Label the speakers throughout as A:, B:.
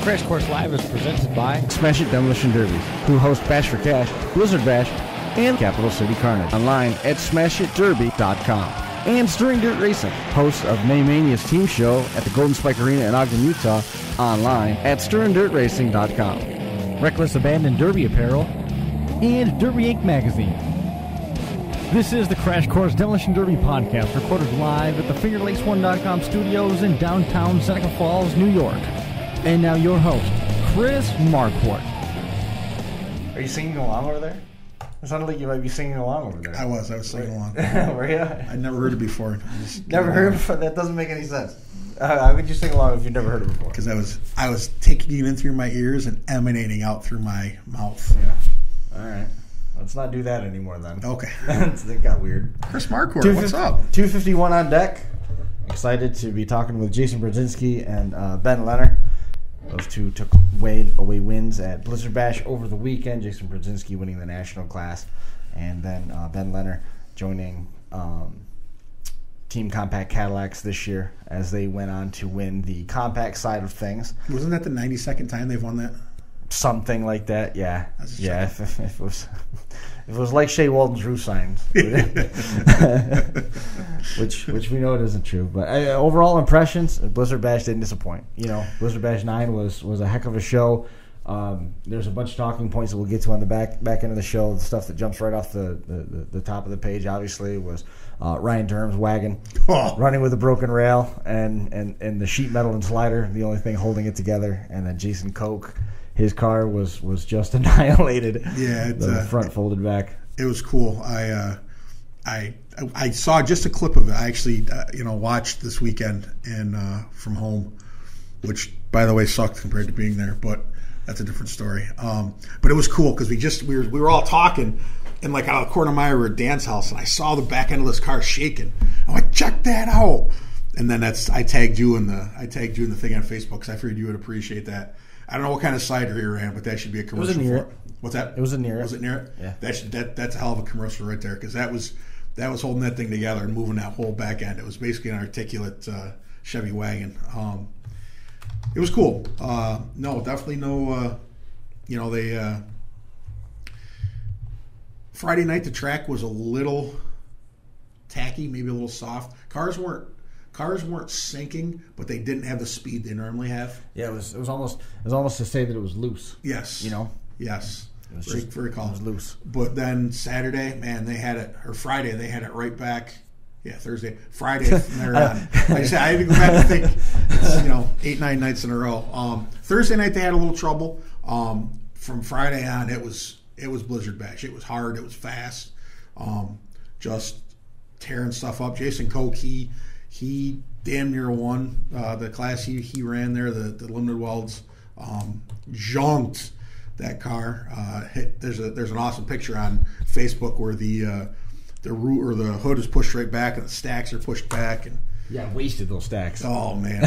A: Crash Course Live is presented by
B: Smash It Demolition Derbies, who host Bash for Cash, Blizzard Bash, and Capital City Carnage. Online at smashitderby.com. And Stirring Dirt Racing, hosts of Maymania's team show at the Golden Spike Arena in Ogden, Utah. Online at stirringdirtracing.com.
A: Reckless Abandon Derby Apparel and Derby Inc. Magazine. This is the Crash Course Demolition Derby podcast, recorded live at the FingerLakes1.com studios in downtown Seneca Falls, New York. And now your host, Chris Marquardt.
B: Are you singing along over there? It sounded like you might be singing along over there.
C: I was singing along.
B: Were you?
C: I'd never heard it before.
B: Never heard it before? That doesn't make any sense. How could you sing along if you've never heard it before?
C: Because I was taking it in through my ears and emanating out through my mouth.
B: Yeah. All right. Let's not do that anymore then.
C: Okay.
B: That got weird.
C: Chris Marquardt, what's up?
B: 251 on deck. Excited to be talking with Jason Brodzinski and Ben Lehner. Those two took away wins at Blizzard Bash over the weekend. Jason Brodzinski winning the national class, and then Ben Lehner joining Team Compact Cadillacs this year as they went on to win the compact side of things.
C: Wasn't that the 92nd time they've won that?
B: Something like that, yeah. Yeah, if it was like Shea Walton's roof signs, which we know it isn't true. But overall impressions, Blizzard Bash didn't disappoint. You know, Blizzard Bash 9 was a heck of a show. There's a bunch of talking points that we'll get to on the back end of the show. The stuff that jumps right off the top of the page, obviously, was Ryan Durham's wagon running with a broken rail and the sheet metal and slider, the only thing holding it together. And then Jason Koch, his car was just annihilated.
C: Yeah,
B: the front folded back.
C: It was cool. I saw just a clip of it. I actually watched this weekend and from home, which by the way sucked compared to being there, but that's a different story. But it was cool because we were all talking, and like out of the corner of my eye, we were at Dan's house, and I saw the back end of this car shaking. I'm like, check that out. And then I tagged you in the thing on Facebook because I figured you would appreciate that. I don't know what kind of cider he ran, but that should be a commercial.
B: It was near it.
C: What's that?
B: It was near it.
C: Was it near it?
B: Yeah.
C: That's a hell of a commercial right there because that was holding that thing together and moving that whole back end. It was basically an articulate Chevy wagon. It was cool. No, definitely no. They Friday night the track was a little tacky, maybe a little soft. Cars weren't sinking, but they didn't have the speed they normally have.
B: Yeah, it was almost to say that it was loose.
C: Yes.
B: It
C: Yes.
B: was
C: very calm.
B: It was loose.
C: But then Saturday, man, they had it, or Friday, they had it right back. Yeah, Thursday. Friday, they're on. Like I said, I had to go back and think, 8-9 nights in a row. Thursday night, they had a little trouble. From Friday on, it was Blizzard Bash. It was hard. It was fast. Just tearing stuff up. Jason Koch, he damn near won the class he ran there, the limited welds. Junked that car. There's an awesome picture on Facebook where the root or the hood is pushed right back and the stacks are pushed back and
B: wasted those stacks.
C: Oh man,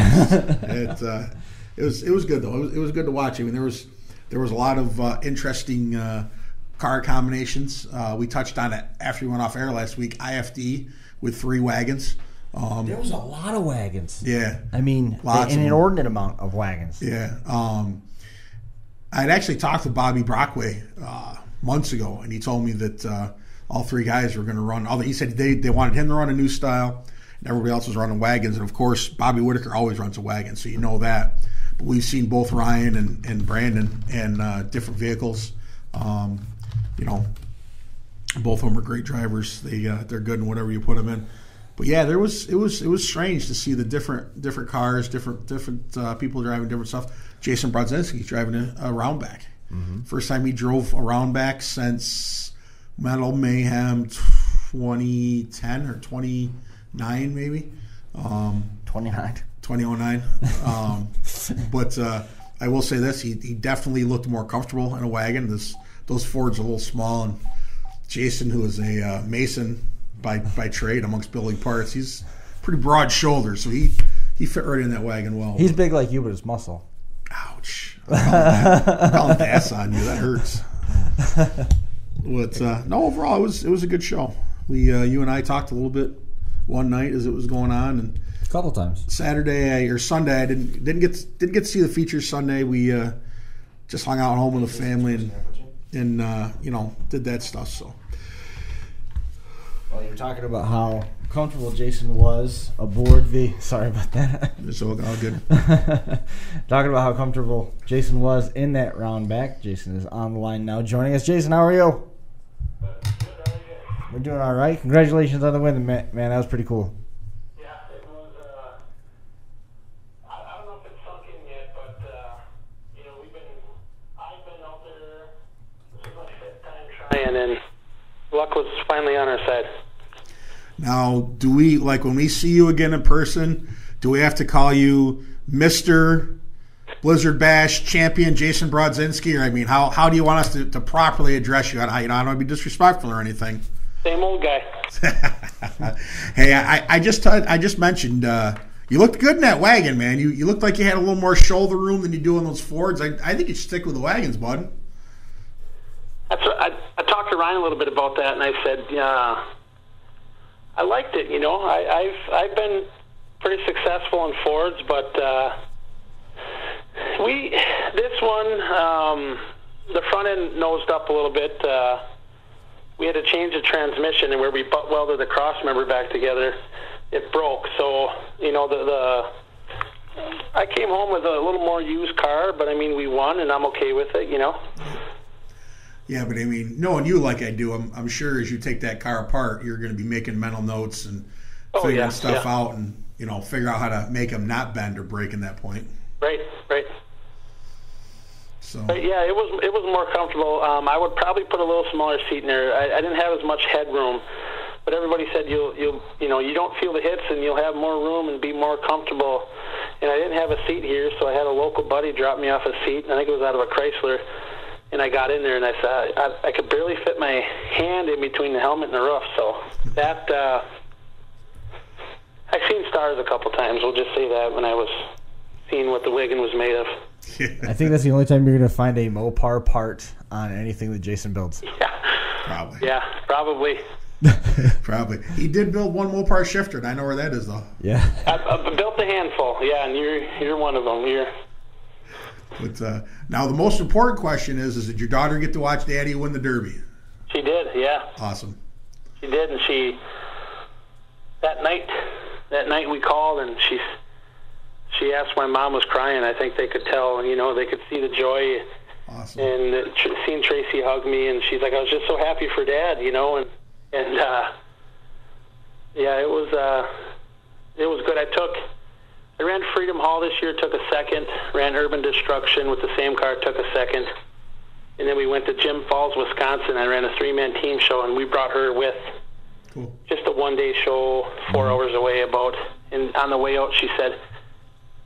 C: it was good though. It was good to watch. I mean, there was a lot of interesting car combinations. We touched on it after we went off air last week. IFD with 3 wagons.
B: There was a lot of wagons.
C: Yeah.
B: I mean, an inordinate amount of wagons.
C: Yeah. I'd actually talked to Bobby Brockway months ago, and he told me that all 3 guys were going to run. He said they wanted him to run a new style, and everybody else was running wagons. And, of course, Bobby Whitaker always runs a wagon, so you know that. But we've seen both Ryan and Brandon in different vehicles. Both of them are great drivers. They're good in whatever you put them in. But yeah, it was strange to see the different cars, different people driving different stuff. Jason Brodzinski driving a Roundback. Mm-hmm. First time he drove a Roundback since Metal Mayhem 2010 or 29 maybe. 2009. But I will say this: he definitely looked more comfortable in a wagon. Those Fords are a little small, and Jason, who is a mason by trade amongst building parts, he's pretty broad shoulders, so he fit right in that wagon well.
B: He's big like you, but his muscle.
C: Ouch! I'm calling the ass on you. That hurts. But no, overall it was a good show. You and I talked a little bit one night as it was going on, and
B: A couple times.
C: Saturday or Sunday, I didn't get to see the feature Sunday. We just hung out at home with the family and did that stuff. So.
B: Well, you're talking about how comfortable Jason was aboard the. Sorry about that.
C: It's all good.
B: Talking about how comfortable Jason was in that round back. Jason is on the line now, joining us. Jason, how are you? We're doing all right. Congratulations on the win, man. That was pretty cool.
D: Yeah, it was. I don't know if it's sunk in yet, but I've been out there. This is my 5th time trying, and luck was finally on our side.
C: Now, do we, like, when we see you again in person, do we have to call you Mr. Blizzard Bash Champion Jason Brodzinski? Or, I mean, how do you want us to properly address you? I don't want to be disrespectful or anything.
D: Same old guy.
C: Hey, I just mentioned you looked good in that wagon, man. You looked like you had a little more shoulder room than you do in those Fords. I think you should stick with the wagons, bud.
D: I talked to Ryan a little bit about that, and I said, yeah, I liked it. I've been pretty successful in Fords, but this one, the front end nosed up a little bit. We had to change the transmission, and where we butt welded the cross member back together, it broke. So I came home with a little more used car, but I mean we won, and I'm okay with it.
C: Yeah, but I mean, knowing you like I do, I'm sure as you take that car apart, you're going to be making mental notes and figuring stuff out, and figure out how to make them not bend or break in that point.
D: Right.
C: So.
D: But yeah, it was more comfortable. I would probably put a little smaller seat in there. I didn't have as much headroom, but everybody said you don't feel the hits and you'll have more room and be more comfortable. And I didn't have a seat here, so I had a local buddy drop me off a seat. And I think it was out of a Chrysler. And I got in there, and I said I could barely fit my hand in between the helmet and the roof. So that I've seen stars a couple times. We'll just say that when I was seeing what the wagon was made of.
B: I think that's the only time you're going to find a Mopar part on anything that Jason builds.
D: Yeah,
C: probably.
D: Yeah, probably.
C: Probably. He did build one Mopar shifter, and I know where that is, though.
B: Yeah.
D: I built a handful. Yeah, and you're one of them.
C: But now the most important question is did your daughter get to watch Daddy win the Derby?
D: She did. Yeah.
C: Awesome.
D: She did, and that night we called, and she asked why Mom was crying. I think they could tell, they could see the joy.
C: Awesome.
D: And seeing Tracy hug me, and she's like, I was just so happy for Dad, and yeah, it was good. I ran Freedom Hall this year, took a second. Ran Urban Destruction with the same car, took a second. And then we went to Jim Falls, Wisconsin. I ran a 3-man team show, and we brought her with.
C: Cool. Just
D: a one-day show, 4 hours away about. And on the way out, she said,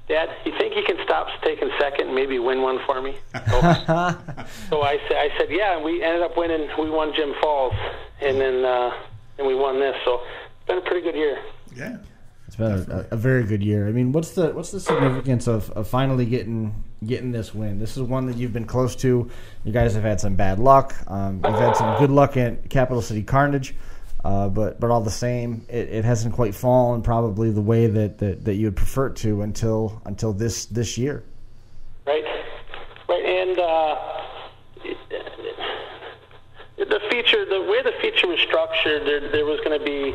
D: Dad, you think you can stop taking second and maybe win one for me? So I said, yeah, and we ended up winning. We won Jim Falls, and then and we won this. So it's been a pretty good year.
C: Yeah.
B: It's been a very good year. I mean, what's the significance of finally getting this win? This is one that you've been close to. You guys have had some bad luck. You've had some good luck at Capital City Carnage, but all the same, it hasn't quite fallen probably the way that you would prefer it to until this year.
D: Right, and the way the feature was structured, there was going to be.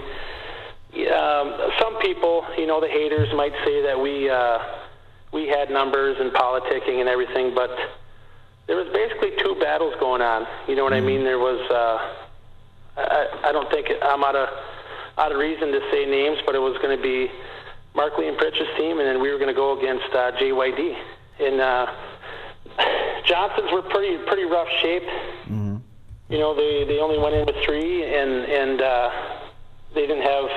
D: Some people, the haters might say that we had numbers and politicking and everything, but there was basically 2 battles going on. You know what I mean? There was, I don't think I'm out of reason to say names, but it was going to be Markley and Pritchard's team, and then we were going to go against JYD. And Johnson's were pretty rough shape. Mm-hmm. They only went in with 3, and they didn't have.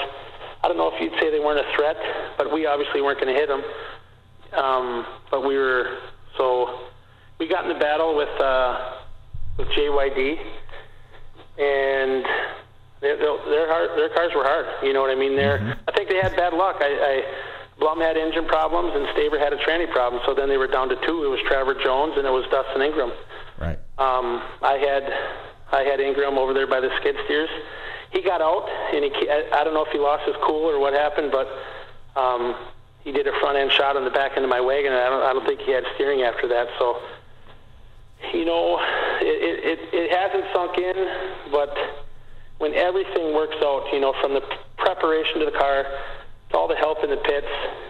D: I don't know if you'd say they weren't a threat, but we obviously weren't going to hit them. But we got in the battle with JYD, and their cars were hard. You know what I mean? I think they had bad luck. Blum had engine problems, and Staver had a tranny problem. So then they were down to 2. It was Trevor Jones, and it was Dustin Ingram.
B: Right.
D: I had Ingram over there by the skid steers. He got out, and I don't know if he lost his cool or what happened, but He did a front end shot on the back end of my wagon, and I don't think he had steering after that. So, it hasn't sunk in, but when everything works out, from the preparation to the car, to all the help in the pits,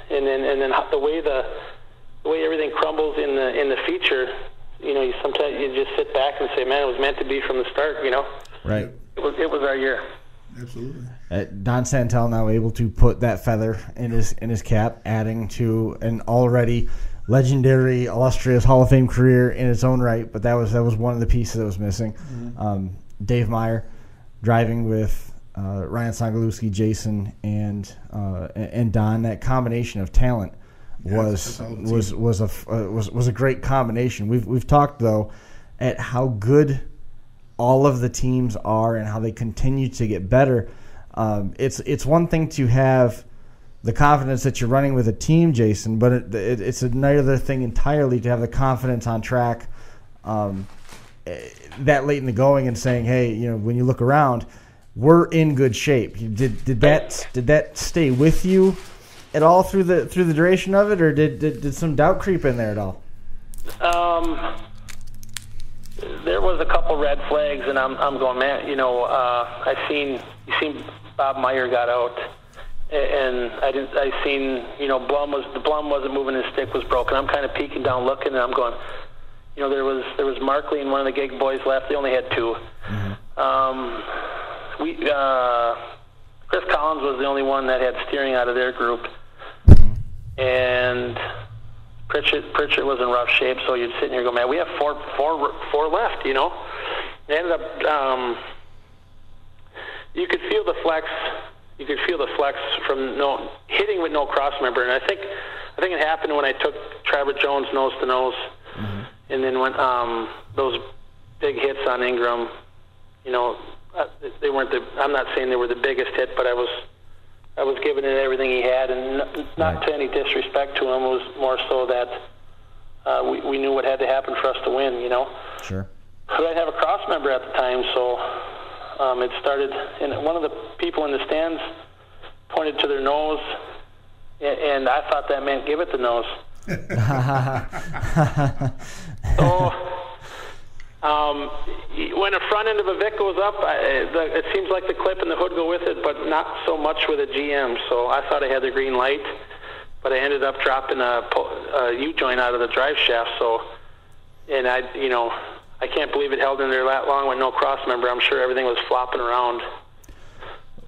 D: and then the way everything crumbles in the feature, you sometimes you just sit back and say, man, it was meant to be from the start,
B: Right.
D: It was our year.
C: Absolutely.
B: Don Santel now able to put that feather in his cap, adding to an already legendary, illustrious Hall of Fame career in its own right. But that was one of the pieces that was missing. Mm-hmm. Dave Meyer driving with Ryan Sangalewski, Jason, and Don. That combination of talent was a great combination. We've talked though at how good all of the teams are and how they continue to get better. It's one thing to have the confidence that you're running with a team, Jason, but it's another thing entirely to have the confidence on track that late in the going and saying, hey, when you look around, we're in good shape. Did that stay with you at all through the duration of it, or did some doubt creep in there at all?
D: There was a couple red flags, and I'm going, man. I seen Bob Meyer got out, and I seen the Blum wasn't moving, his stick was broken. I'm kind of peeking down, looking, and I'm going, there was Markley and one of the gig boys left. They only had two. Mm-hmm. Chris Collins was the only one that had steering out of their group, and Pritchett was in rough shape, so you'd sit here and go, man, we have four left, They ended up, you could feel the flex. You could feel the flex from hitting with no cross member, and I think it happened when I took Trevor Jones nose to nose, mm-hmm. and then when those big hits on Ingram, they weren't I'm not saying they were the biggest hit, but I was giving it everything he had, and not to any disrespect to him. It was more so that we knew what had to happen for us to win,
B: Sure.
D: But I didn't have a cross member at the time, so it started, and one of the people in the stands pointed to their nose, and I thought that meant give it the nose. So when a front end of a Vic goes up, it seems like the clip and the hood go with it, but not so much with a GM. So I thought I had the green light, but I ended up dropping a U-joint out of the drive shaft. So, and I can't believe it held in there that long with no cross member. I'm sure everything was flopping around.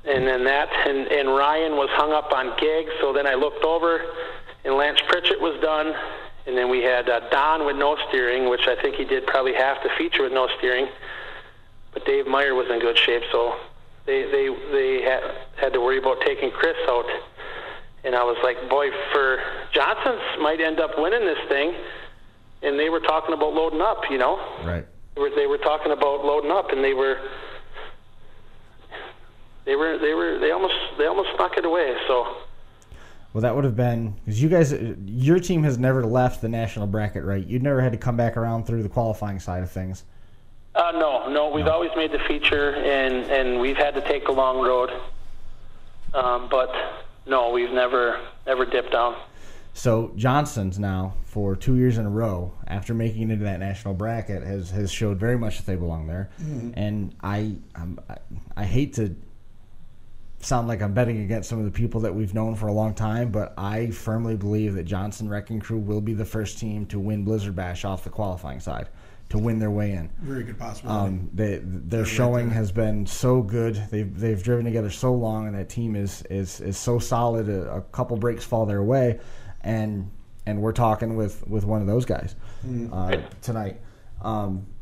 D: And then and Ryan was hung up on gig. So then I looked over, and Lance Pritchett was done. And then we had Don with no steering, which I think he did probably half the feature with no steering. But Dave Meyer was in good shape, so they had to worry about taking Chris out. And I was like, boy, for Johnson's might end up winning this thing. And they were talking about loading up,
B: Right.
D: They were talking about loading up, and they almost snuck it away. So.
B: Well, that would have been because your team has never left the national bracket, right? You'd never had to come back around through the qualifying side of things.
D: No, we've always made the feature, and we've had to take the long road. But no, we've never dipped down.
B: So Johnson's now for 2 years in a row, after making it into that national bracket, has showed very much that they belong there. Mm-hmm. And I hate to sound like I'm betting against some of the people that we've known for a long time, but I firmly believe that Johnson Wrecking Crew will be the first team to win Blizzard Bash off the qualifying side, to win their way in.
C: Very good possibility.
B: Their showing has been so good. They've driven together so long, and that team is so solid. A couple breaks fall their way, and we're talking with one of those guys tonight.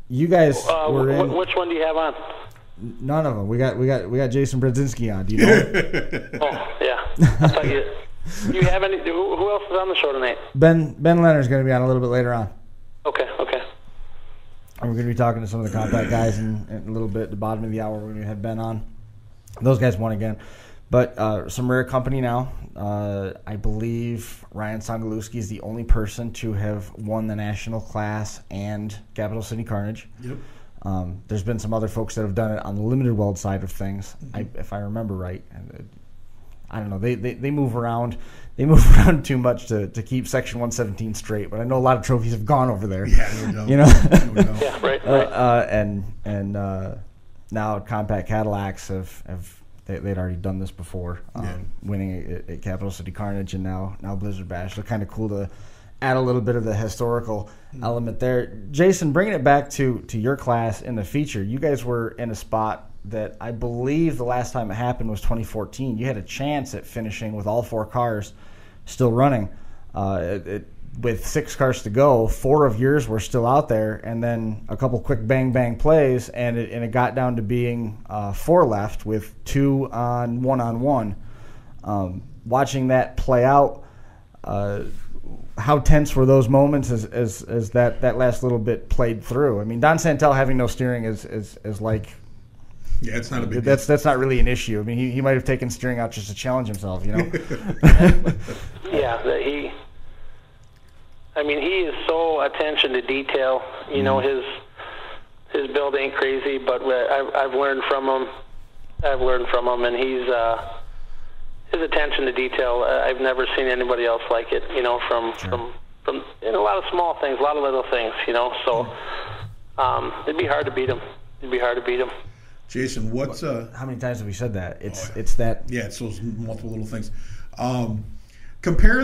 B: You guys were in.
D: Which one do you have on?
B: None of them. We got Jason Brodzinski on. Do you know him?
D: Oh yeah. I thought you have any? Who else is on the show tonight?
B: Ben Lehner is going to be on a little bit later on.
D: Okay.
B: And we're going to be talking to some of the Compact guys in a little bit at the bottom of the hour. We're going to have Ben on. Those guys won again, but some rare company now. I believe Ryan Sangalewski is the only person to have won the national class and Capital City Carnage.
C: Yep.
B: There's been some other folks that have done it on the limited weld side of things. Mm-hmm. If I remember right, I don't know. They move around. They move around too much to keep Section 117 straight. But I know a lot of trophies have gone over there.
C: Yeah, no doubt.
B: You know.
D: Yeah, right.
B: And now Compact Cadillacs they'd already done this before, winning at Capital City Carnage and now Blizzard Bash. So kind of cool to add a little bit of the historical element there. Jason, bringing it back to your class in the feature, you guys were in a spot that I believe the last time it happened was 2014. You had a chance at finishing with all 4 cars still running. With 6 cars to go, 4 of yours were still out there, and then a couple quick bang plays, and it got down to being 4 left with 2 on 1-on-1. Watching that play out, how tense were those moments as that last little bit played through? I mean, Don Santel having no steering is like.
C: Yeah, it's not a big.
B: That's not really an issue. I mean, he might have taken steering out just to challenge himself, you know.
D: Yeah, he is so attention to detail. You know, his build ain't crazy, but I've learned from him. And he's his attention to detail. I've never seen anybody else like it. You know, from in a lot of small things, a lot of little things. You know, so it'd be hard to beat him.
C: Jason, what's
B: how many times have we said that? It's that.
C: Yeah, it's those multiple little things. Compare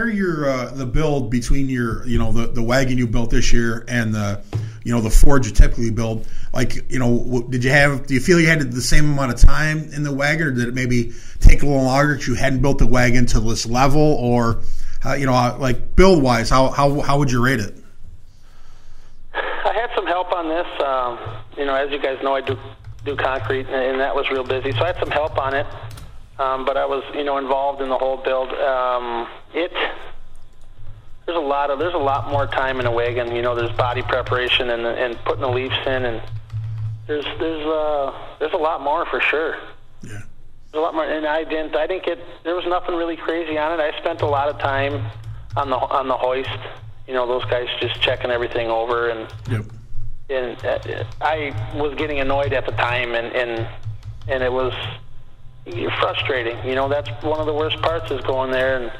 C: your the build between your the wagon you built this year and the Ford you typically build. Like, do you feel you had the same amount of time in the wagon, or did it maybe take a little longer because you hadn't built the wagon to this level, or like build wise, how would you rate it?
D: I had some help on this. As you guys know, I do concrete, and that was real busy, so I had some help on it. But I was, involved in the whole build. There's a lot more time in a wagon. There's body preparation and putting the leaves in, and there's a lot more for sure.
C: Yeah.
D: There's a lot more, and I didn't get. There was nothing really crazy on it. I spent a lot of time on the hoist. Those guys just checking everything over, and
C: yep.
D: And I was getting annoyed at the time, and it was frustrating. That's one of the worst parts is going there, and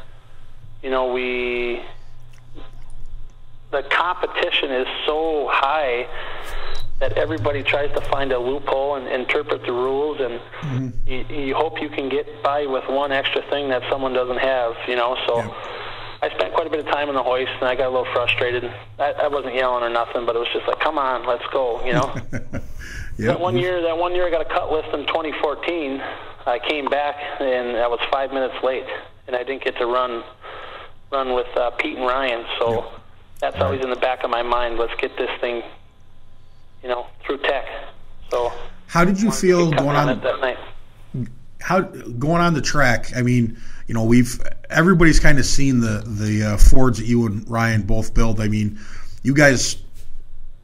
D: the competition is so high that everybody tries to find a loophole and interpret the rules, and you hope you can get by with one extra thing that someone doesn't have. So. Yep. I spent quite a bit of time on the hoist, and I got a little frustrated. I wasn't yelling or nothing, but it was just like, come on, let's go, Yep. That one year I got a cut list in 2014. I came back, and I was 5 minutes late, and I didn't get to run with Pete and Ryan. So that's always in the back of my mind. Let's get this thing, through tech. So
C: how did you feel going on
D: that night?
C: Going on the track? I mean, everybody's kind of seen the Fords that you and Ryan both build. I mean, you guys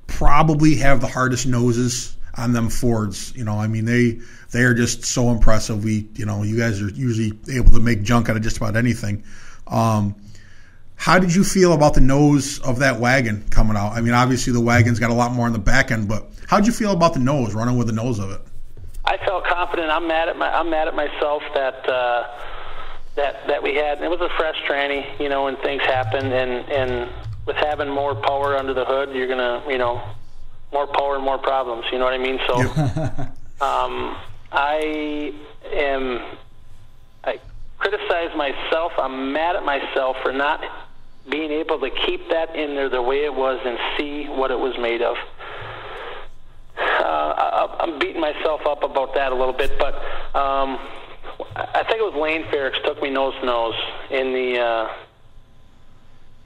C: probably have the hardest noses on them Fords. I mean, they are just so impressive. You guys are usually able to make junk out of just about anything. How did you feel about the nose of that wagon coming out? I mean, obviously the wagon's got a lot more on the back end, but how did you feel about the nose, running with the nose of it?
D: I felt confident. I'm mad at myself that we had. It was a fresh tranny, and things happen, and with having more power under the hood, you're gonna, more power and more problems. You know what I mean? So, I criticize myself. I'm mad at myself for not being able to keep that in there the way it was and see what it was made of. I'm beating myself up about that a little bit, but I think it was Lane Ferrix took me nose to nose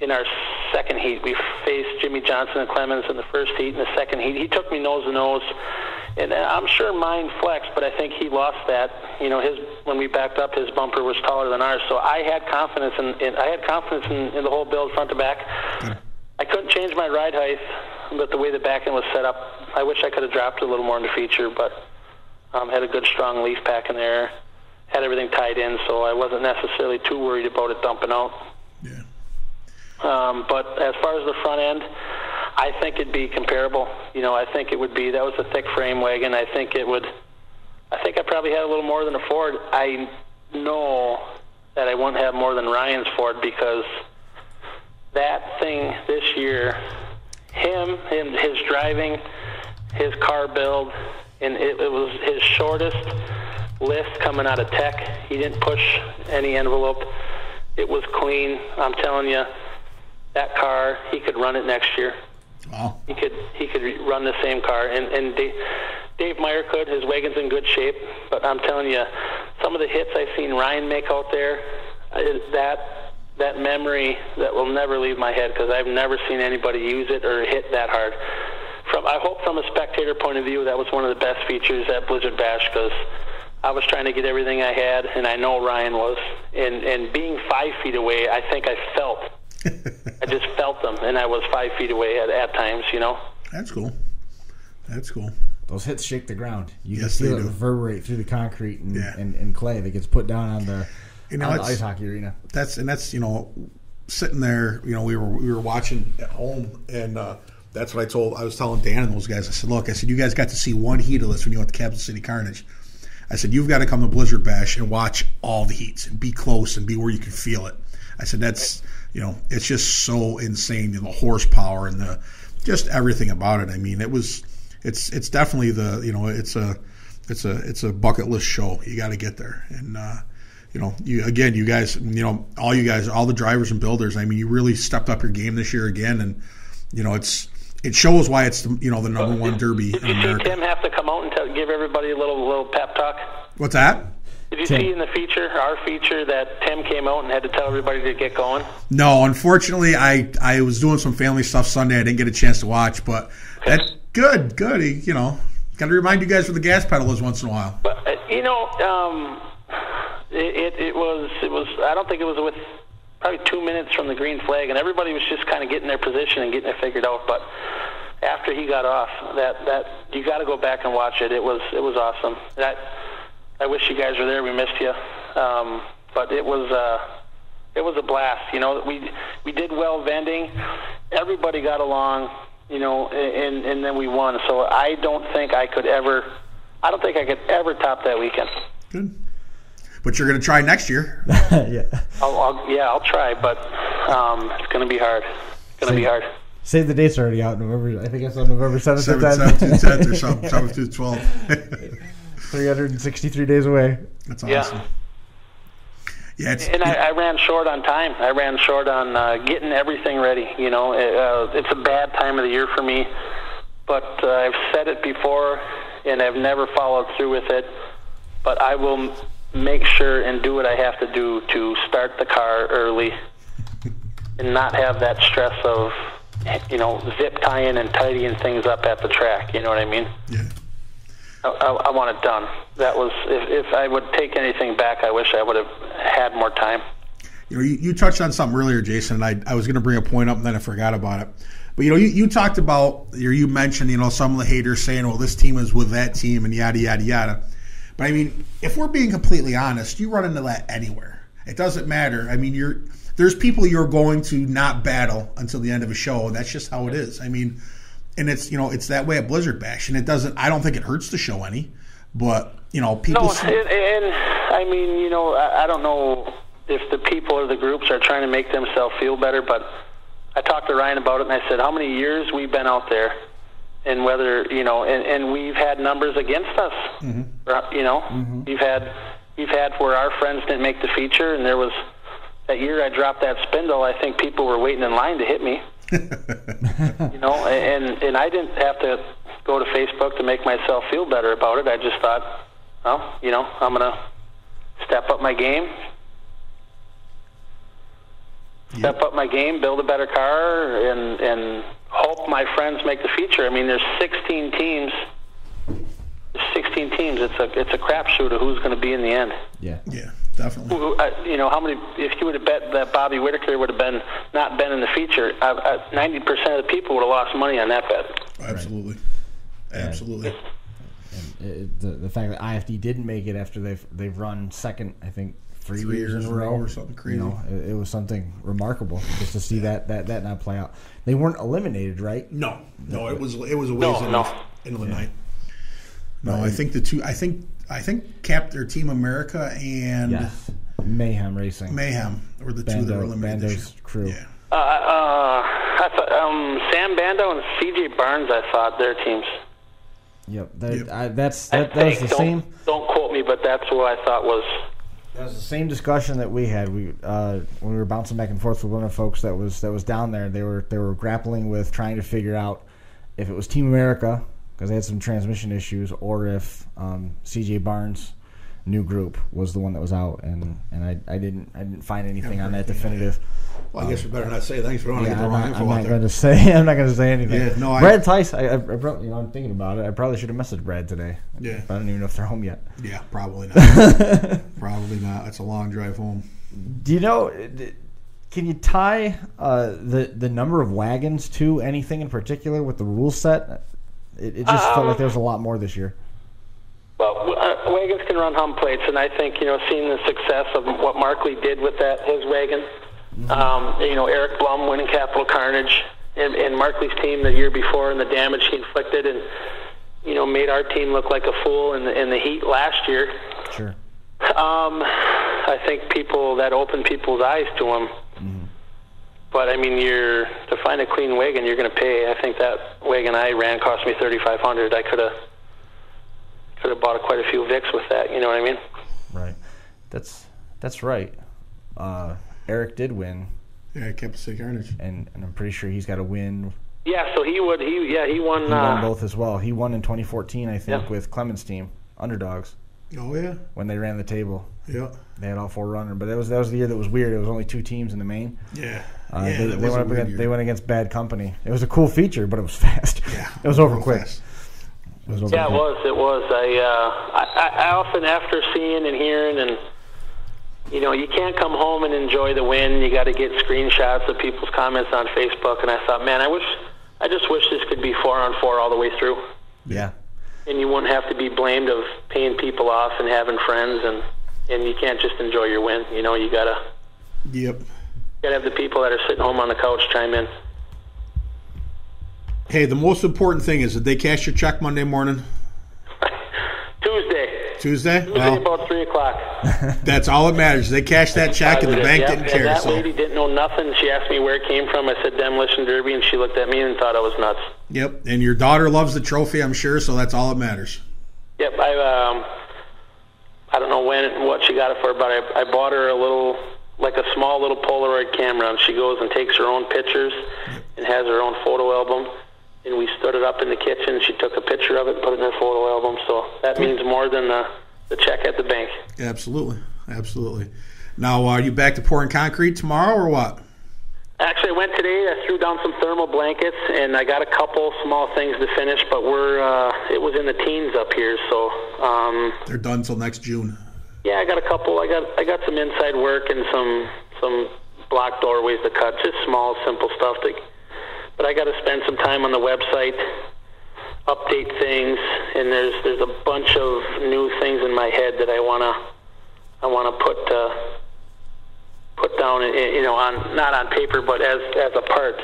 D: in our second heat. We faced Jimmy Johnson and Clemens in the first heat. In the second heat, he took me nose to nose, and I'm sure mine flexed, but I think he lost that. When we backed up, his bumper was taller than ours, so I had confidence in the whole build, front to back. I couldn't change my ride height, but the way the back end was set up, I wish I could have dropped it a little more in the feature, but had a good strong leaf pack in there, had everything tied in, so I wasn't necessarily too worried about it dumping out.
C: Yeah.
D: But as far as the front end, I think it'd be comparable. I think it would be. That was a thick frame wagon. I think I probably had a little more than a Ford. I know that I wouldn't have more than Ryan's Ford, because that thing this year, his driving, his car build, and it was his shortest list coming out of Tech. He didn't push any envelope. It was clean. I'm telling you, that car, he could run it next year.
C: Wow.
D: He could run the same car, and Dave Meyer could. His wagon's in good shape, but I'm telling you, some of the hits I've seen Ryan make out there, that memory that will never leave my head, because I've never seen anybody use it or hit that hard. I hope from a spectator point of view, that was one of the best features at Blizzard Bash, because I was trying to get everything I had, and I know Ryan was. And being 5 feet away, I think I felt. I just felt them, and I was 5 feet away at times, you know.
C: That's cool. That's cool.
B: Those hits shake the ground. You
C: Yes,
B: can feel
C: they
B: it
C: do.
B: reverberate through the concrete and clay that gets put down on the ice hockey arena.
C: That's sitting there. We were watching at home, and that's what I was telling Dan and those guys. I said, you guys got to see one heat of this when you went to Kansas City Carnage. I said, you've got to come to Blizzard Bash and watch all the heats and be close and be where you can feel it. I said, that's, it's just so insane, the horsepower and just everything about it. I mean, it's definitely it's a bucket list show. You got to get there. And, you guys, all the drivers and builders, I mean, you really stepped up your game this year again. And, it shows why it's the number one derby in America.
D: Did you see Tim have to come out and give everybody a little pep talk?
C: What's that?
D: Did you see in the feature, our feature, that Tim came out and had to tell everybody to get going?
C: No, unfortunately, I was doing some family stuff Sunday. I didn't get a chance to watch, but that's good. Got to remind you guys where the gas pedal is once in a while.
D: But it was. I don't think it was with probably 2 minutes from the green flag, and everybody was just kind of getting their position and getting it figured out. But after he got off, that you got to go back and watch it. It was awesome. I wish you guys were there. We missed you, but it was a blast. We did well vending. Everybody got along, and then we won. So I don't think I could ever top that weekend.
C: Good. But you're going to try next year.
B: Yeah.
D: I'll try, but it's going to be hard. It's going to be hard.
B: Save the dates already out. November. I think it's on November 7th.
C: 7th to 10th or something. 7th to 12th.
B: 363 days away.
C: That's awesome. Yeah.
D: I ran short on time. I ran short on getting everything ready. It's a bad time of the year for me, but I've said it before, and I've never followed through with it. But I will make sure and do what I have to do to start the car early and not have that stress of, zip tying and tidying things up at the track. You know what I mean?
C: Yeah.
D: I want it done. That was, if I would take anything back, I wish I would have had more time.
C: You touched on something earlier, Jason, and I was going to bring a point up and then I forgot about it. But, you talked about, or you mentioned, some of the haters saying, well, this team is with that team and yada, yada, yada. But, I mean, if we're being completely honest, you run into that anywhere. It doesn't matter. I mean, there's people you're going to not battle until the end of a show, and that's just how it is. I mean, and it's, it's that way at Blizzard Bash, and I don't think it hurts the show any, but, people...
D: No, and I mean, I don't know if the people or the groups are trying to make themselves feel better, but I talked to Ryan about it, and I said, how many years we've been out there, and whether, and we've had numbers against us,
B: Mm-hmm.
D: We've had where our friends didn't make the feature, and there was, that year I dropped that spindle, I think people were waiting in line to hit me. And I didn't have to go to Facebook to make myself feel better about it. I just thought, well, I'm going to step up my game. Build a better car, and hope my friends make the feature. I mean, there's 16 teams. It's a crapshoot of who's going to be in the end.
C: Yeah, definitely.
D: How many? If you would have bet that Bobby Whitaker would have not been in the feature, 90% of the people would have lost money on that bet.
C: Absolutely, absolutely.
B: And the fact that IFD didn't make it after they've run second, I think 3 years in a row
C: or something crazy.
B: It was something remarkable just to see that not play out. They weren't eliminated, right?
C: No, it was a ways into the night. No, I think the two. I think Cap or Team America and
B: Mayhem Racing.
C: Mayhem were the two that were eliminated this year.
B: Crew.
C: Yeah.
D: I thought Sam Bando and CJ Barnes. I thought their teams.
B: Yep. That was the same.
D: Don't quote me, but that's what I thought was.
B: That was the same discussion that we had. When we were bouncing back and forth with one of the folks that was down there. They were grappling with trying to figure out if it was Team America because they had some transmission issues, or if CJ Barnes' new group was the one that was out, and I didn't find anything on that definitive.
C: Well, I guess we better not say things. We don't want to get the wrong info
B: I'm
C: out
B: not
C: there.
B: going to say. I'm not going to say anything.
C: Yeah, no,
B: Brad Tice. I'm thinking about it. I probably should have messaged Brad today.
C: Yeah,
B: but I don't even know if they're home yet.
C: Yeah, probably not. Probably not. It's a long drive home.
B: Do you know? Can you tie the number of wagons to anything in particular with the rule set? It just felt like there was a lot more this year.
D: Well, wagons can run hum plates, and I think seeing the success of what Markley did with his wagon. Eric Blum winning Capital Carnage and Markley's team the year before, and the damage he inflicted, and made our team look like a fool in the heat last year.
B: Sure.
D: I think that opened people's eyes to him. Mm-hmm. But I mean, to find a clean wagon, you're going to pay. I think that wagon I ran cost me $3,500. I could have bought quite a few Vicks with that. You know what I mean?
B: Right. That's right. Eric did win.
C: Yeah, Capital City Carnage.
B: And I'm pretty sure he's got a win.
D: Yeah, so he won. He won
B: both as well. He won in 2014, I think, with Clement's team, Underdogs.
C: Oh yeah.
B: When they ran the table.
C: Yeah.
B: They had all four runners, but that was the year that was weird. It was only two teams in the main.
C: Yeah.
B: They went against Bad Company. It was a cool feature, but it was fast.
C: Yeah.
B: It was over quick.
D: It was. I often, after seeing and hearing, and you can't come home and enjoy the win. You got to get screenshots of people's comments on Facebook. And I thought, man, I just wish this could be 4-on-4 all the way through.
B: Yeah.
D: And you wouldn't have to be blamed of paying people off and having friends, and you can't just enjoy your win. You gotta.
C: Yep.
D: Gotta have the people that are sitting home on the couch chime in.
C: Hey, the most important thing is, did they cash your check Monday morning? Tuesday? Well,
D: about 3 o'clock.
C: That's all that matters. They cashed that check, and the bank didn't care.
D: And that lady didn't know nothing. She asked me where it came from. I said Demolition Derby, and she looked at me and thought I was nuts.
C: Yep, and your daughter loves the trophy, I'm sure, so that's all that matters.
D: Yep, I don't know what she got it for, but I bought her a small little Polaroid camera, and she goes and takes her own pictures and has her own photo album. And we stood it up in the kitchen. She took a picture of it and put it in her photo album. So that means more than the check at the bank.
C: Absolutely. Now, are you back to pouring concrete tomorrow or what?
D: Actually, I went today. I threw down some thermal blankets, and I got a couple small things to finish. But it was in the teens up here, so
C: they're done till next June.
D: Yeah, I got a couple. I got some inside work and some block doorways to cut. Just small, simple stuff But I got to spend some time on the website, update things, and there's a bunch of new things in my head that I wanna put down, on not on paper, but as a part.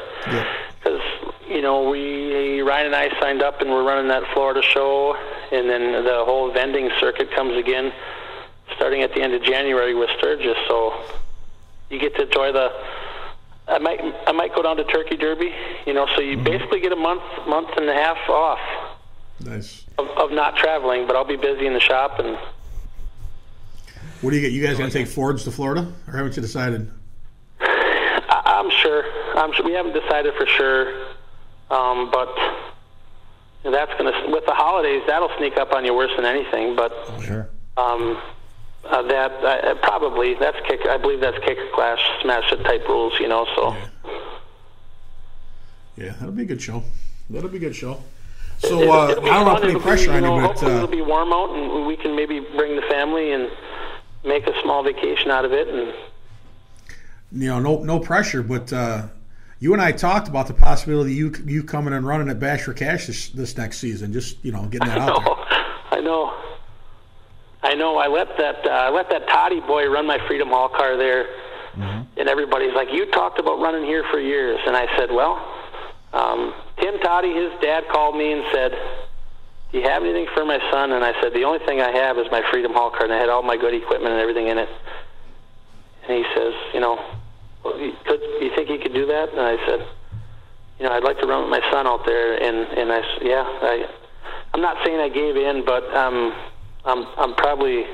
D: Because Ryan and I signed up, and we're running that Florida show, and then the whole vending circuit comes again, starting at the end of January with Sturgis. So you get to enjoy I might go down to Turkey Derby, so you basically get a month and a half off.
C: Nice.
D: Of not traveling, but I'll be busy in the shop. And
C: what do you get? You guys going to take Fords to Florida, or haven't you decided?
D: I'm sure. We haven't decided for sure, but that's going to, with the holidays, that'll sneak up on you worse than anything. But
B: sure.
D: Probably that's kick. I believe that's kick, clash, smash it type rules. So.
C: Yeah, that'll be a good show. So I don't want to put any pressure on you, but
D: hopefully it'll be warm out, and we can maybe bring the family and make a small vacation out of it. And
C: no pressure, but you and I talked about the possibility of you coming and running at Bash for Cash this next season. Just getting that out there.
D: I know. I let that Toddy boy run my Freedom Hall car there, and everybody's like, "You talked about running here for years," and I said, "Well, Tim Toddy, his dad called me and said, do you have anything for my son? And I said, the only thing I have is my Freedom Hall card, and I had all my good equipment and everything in it. And he says, well, you think you could do that? And I said, I'd like to run with my son out there. And I said, yeah, I'm not saying I gave in, but I'm probably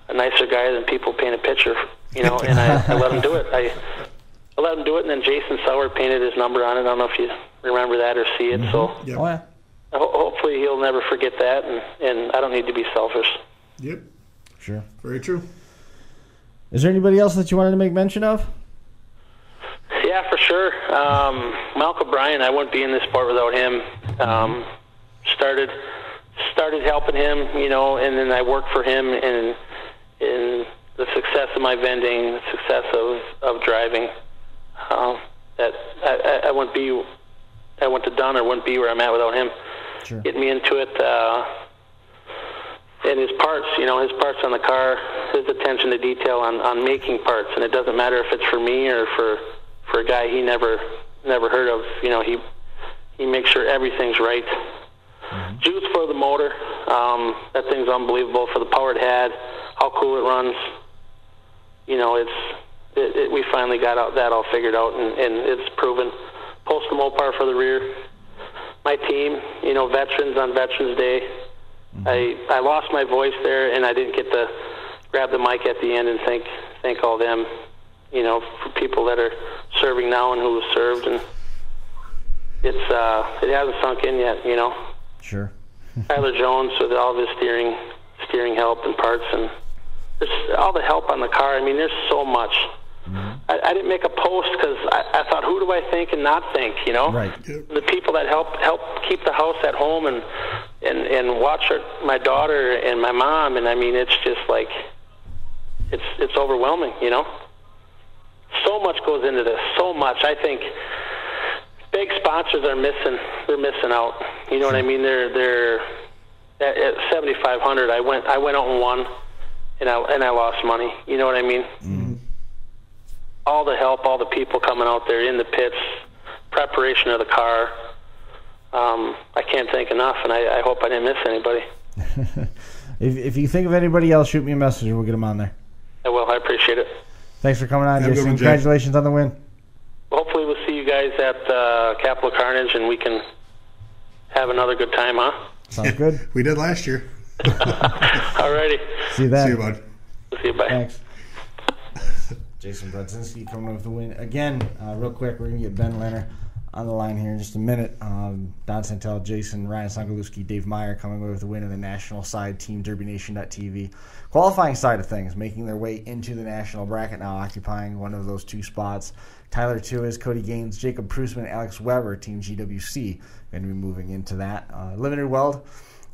D: a nicer guy than people paint a picture, and I let him do it. I let him do it, and then Jason Sauer painted his number on it. I don't know if you remember that or see it. Mm-hmm. So
C: yep.
B: Oh, yeah.
D: Hopefully he'll never forget that, and I don't need to be selfish.
C: Yep.
B: Sure.
C: Very true.
B: Is there anybody else that you wanted to make mention of?
D: Yeah, for sure. Malcolm Bryan, I wouldn't be in this sport without him. Started helping him, and then I worked for him in the success of my vending, the success of driving. That I wouldn't have done or wouldn't be where I'm at without him.
B: Sure.
D: Getting me into it, and his parts, his parts on the car, his attention to detail on making parts, and it doesn't matter if it's for me or for a guy he never heard of. He makes sure everything's right. Mm-hmm. Juice for the motor, that thing's unbelievable for the power it had, how cool it runs. We finally got that all figured out, and it's proven. Post the Mopar for the rear. My team, veterans on Veterans Day. Mm-hmm. I lost my voice there, and I didn't get to grab the mic at the end and thank all them, for people that are serving now and who have served, and it hasn't sunk in yet,
B: Sure.
D: Tyler Jones with all of his steering help and parts, and there's all the help on the car. I mean, there's so much. Mm-hmm. I didn't make a post because I thought, who do I think and not think,
B: Right.
D: The people that help keep the house at home and watch my daughter and my mom, and I mean, it's just like, it's overwhelming, So much goes into this, so much. I think big sponsors are missing. They're missing out. You know what I mean? They're at 7,500. I went out and won, and I lost money. You know what I mean?
B: Mm-hmm.
D: All the help, all the people coming out there in the pits, preparation of the car. I can't thank enough, and I hope I didn't miss anybody.
B: If you think of anybody else, shoot me a message and we'll get them on there.
D: I will. I appreciate it.
B: Thanks for coming on,
C: Have
B: Jason.
C: one,
B: Congratulations on the win.
D: Hopefully we'll see you guys at Capital Carnage, and we can have another good time, huh?
B: Sounds good.
C: We did last year.
D: All righty.
B: See you then.
C: See you, bud.
D: See you. Bye.
B: Thanks. Jason Brodzinski coming up with the win. Again, real quick, we're going to get Ben Lehner on the line here in just a minute. Don Santel, Jason, Ryan Songalewski, Dave Meyer coming away with the win on the national side, Team DerbyNation.tv. Qualifying side of things, making their way into the national bracket now, occupying one of those two spots. Tyler Tuis, Cody Gaines, Jacob Prusman, Alex Weber, Team GWC, going to be moving into that. Limited Weld,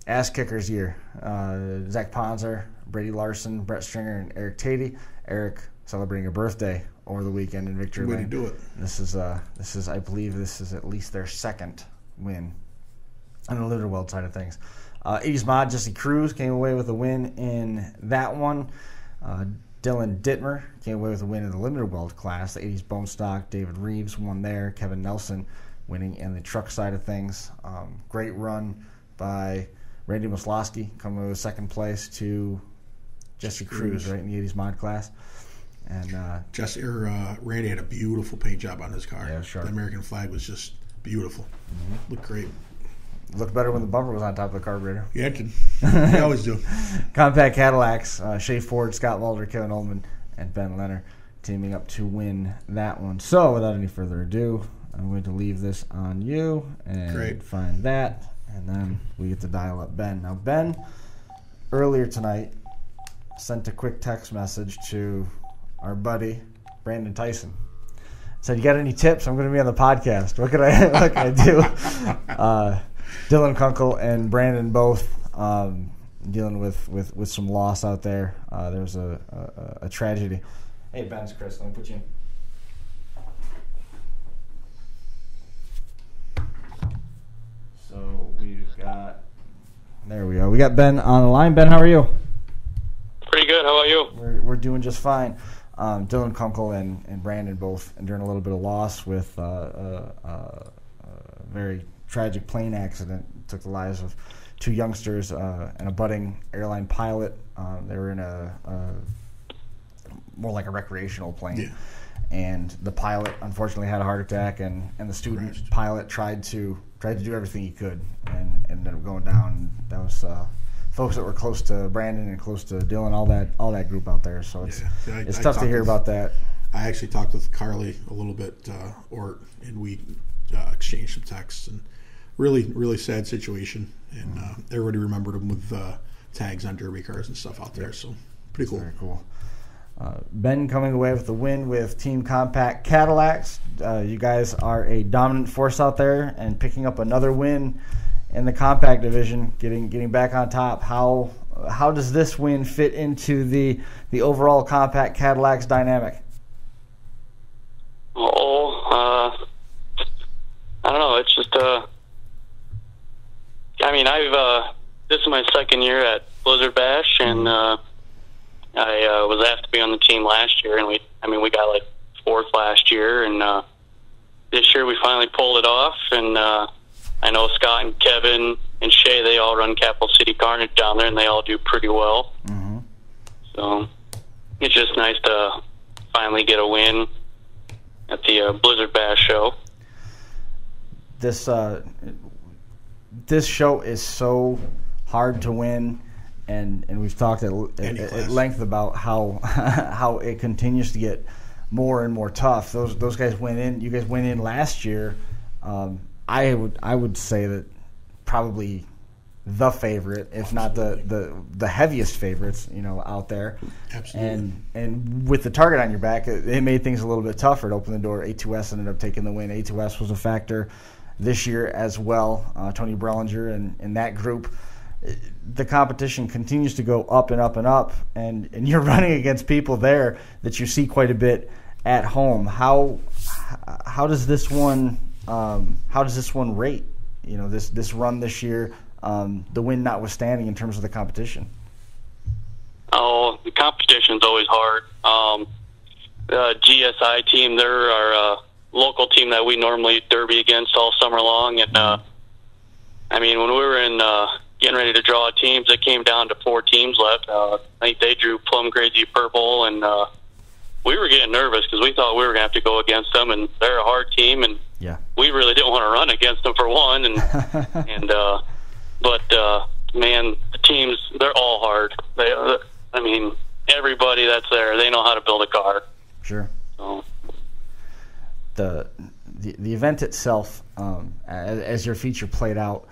B: ass kickers year. Zach Ponzer, Brady Larson, Brett Stringer, and Eric Tatey. Eric celebrating a birthday over the weekend in Victory Lane.
C: Way to do it.
B: This is I believe this is at least their second win on the Limited Weld side of things. 80s Mod, Jesse Cruz came away with a win in that one. Dylan Dittmer came away with a win in the Limited Weld class. The 80s Bone Stock, David Reeves won there. Kevin Nelson winning in the truck side of things. Great run by Randy Maslowski coming away with second place to Jesse Cruz, right, in the 80s Mod class. And Randy had a beautiful paint job on his car. Yeah, sure.
C: The American flag was just beautiful. Mm-hmm. Looked great.
B: Looked better when the bumper was on top of the carburetor.
C: Yeah, it did. They always do.
B: Compact Cadillacs, Shea Ford, Scott Mulder, Kevin Oldman, and Ben Lehner teaming up to win that one. So, without any further ado, I'm going to leave this on you and find that, and then we get to dial up Ben. Now, Ben, earlier tonight, sent a quick text message to our buddy, Brandon Tyson. Said, you got any tips? I'm going to be on the podcast. What can I do? Dylan Kunkel and Brandon both dealing with some loss out there. There's a tragedy. Hey, Ben, it's Chris. Let me put you in. So there we go. We got Ben on the line. Ben, how are you?
D: Pretty good. How about you?
B: We're doing just fine. Dylan Kunkel and Brandon both enduring a little bit of loss with a very tragic plane accident took the lives of 2 youngsters and a budding airline pilot. They were in a more like a recreational plane. Yeah. And the pilot unfortunately had a heart attack, and the student pilot tried to do everything he could, and ended up going down. That was folks that were close to Brandon and close to Dylan, all that group out there. So it's tough to hear about that.
C: I actually talked with Carly a little bit, and we exchanged some texts, and really sad situation. And everybody remembered him with tags on derby cars and stuff out there. So pretty cool.
B: Very cool. Ben coming away with the win with Team Compact Cadillacs. You guys are a dominant force out there, and picking up another win in the compact division, getting back on top. How does this win fit into the overall Compact Cadillacs dynamic?
E: I don't know. It's just this is my second year at Blizzard Bash, and I was asked to be on the team last year, and we got like 4th last year, and this year we finally pulled it off. And I know Scott and Kevin and Shay, they all run Capital City Carnage down there, and they all do pretty well. Mm-hmm. So it's just nice to finally get a win at the Blizzard Bash show.
B: This show is so hard to win. And we've talked at length about how it continues to get more and more tough. Those guys went in. You guys went in last year. I would say that probably the favorite, if not the heaviest favorites, out there.
C: Absolutely.
B: And with the target on your back, it made things a little bit tougher. It opened the door. A2S ended up taking the win. A2S was a factor this year as well. Tony Brellinger and that group. The competition continues to go up and up and up, and you're running against people there that you see quite a bit at home. How does this one rate? This run this year, the win notwithstanding in terms of the competition.
E: Oh, the competition's always hard. The GSI team, they're our local team that we normally derby against all summer long, and when we were in getting ready to draw teams, it came down to 4 teams left. I think they drew Plum Crazy Purple, and we were getting nervous because we thought we were going to have to go against them, and they're a hard team, and we really didn't want to run against them for one. But the teams, they're all hard. Everybody that's there, they know how to build a car.
B: Sure.
E: So.
B: The event itself, as your feature played out,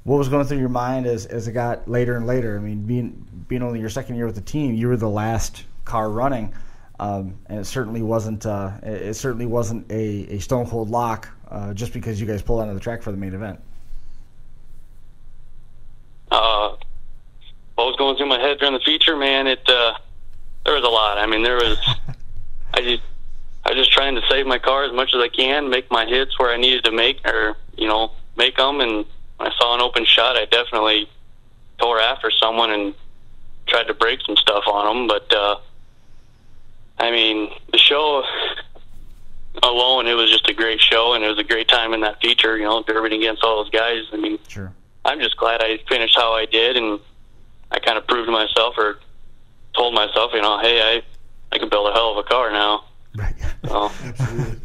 B: what was going through your mind as it got later and later? Being only your second year with the team, you were the last car running, and it certainly wasn't a stone cold lock just because you guys pulled out of the track for the main event.
E: What was going through my head during the feature, man? There was a lot. I was just trying to save my car as much as I can, make my hits where I needed to make them, and when I saw an open shot, I definitely tore after someone and tried to break some stuff on them. But, the show alone, it was just a great show, and it was a great time in that feature, derbying against all those guys.
B: Sure.
E: I'm just glad I finished how I did, and I kind of proved to myself or told myself, hey, I can build a hell of a car now.
B: Right.
E: So.
C: Absolutely.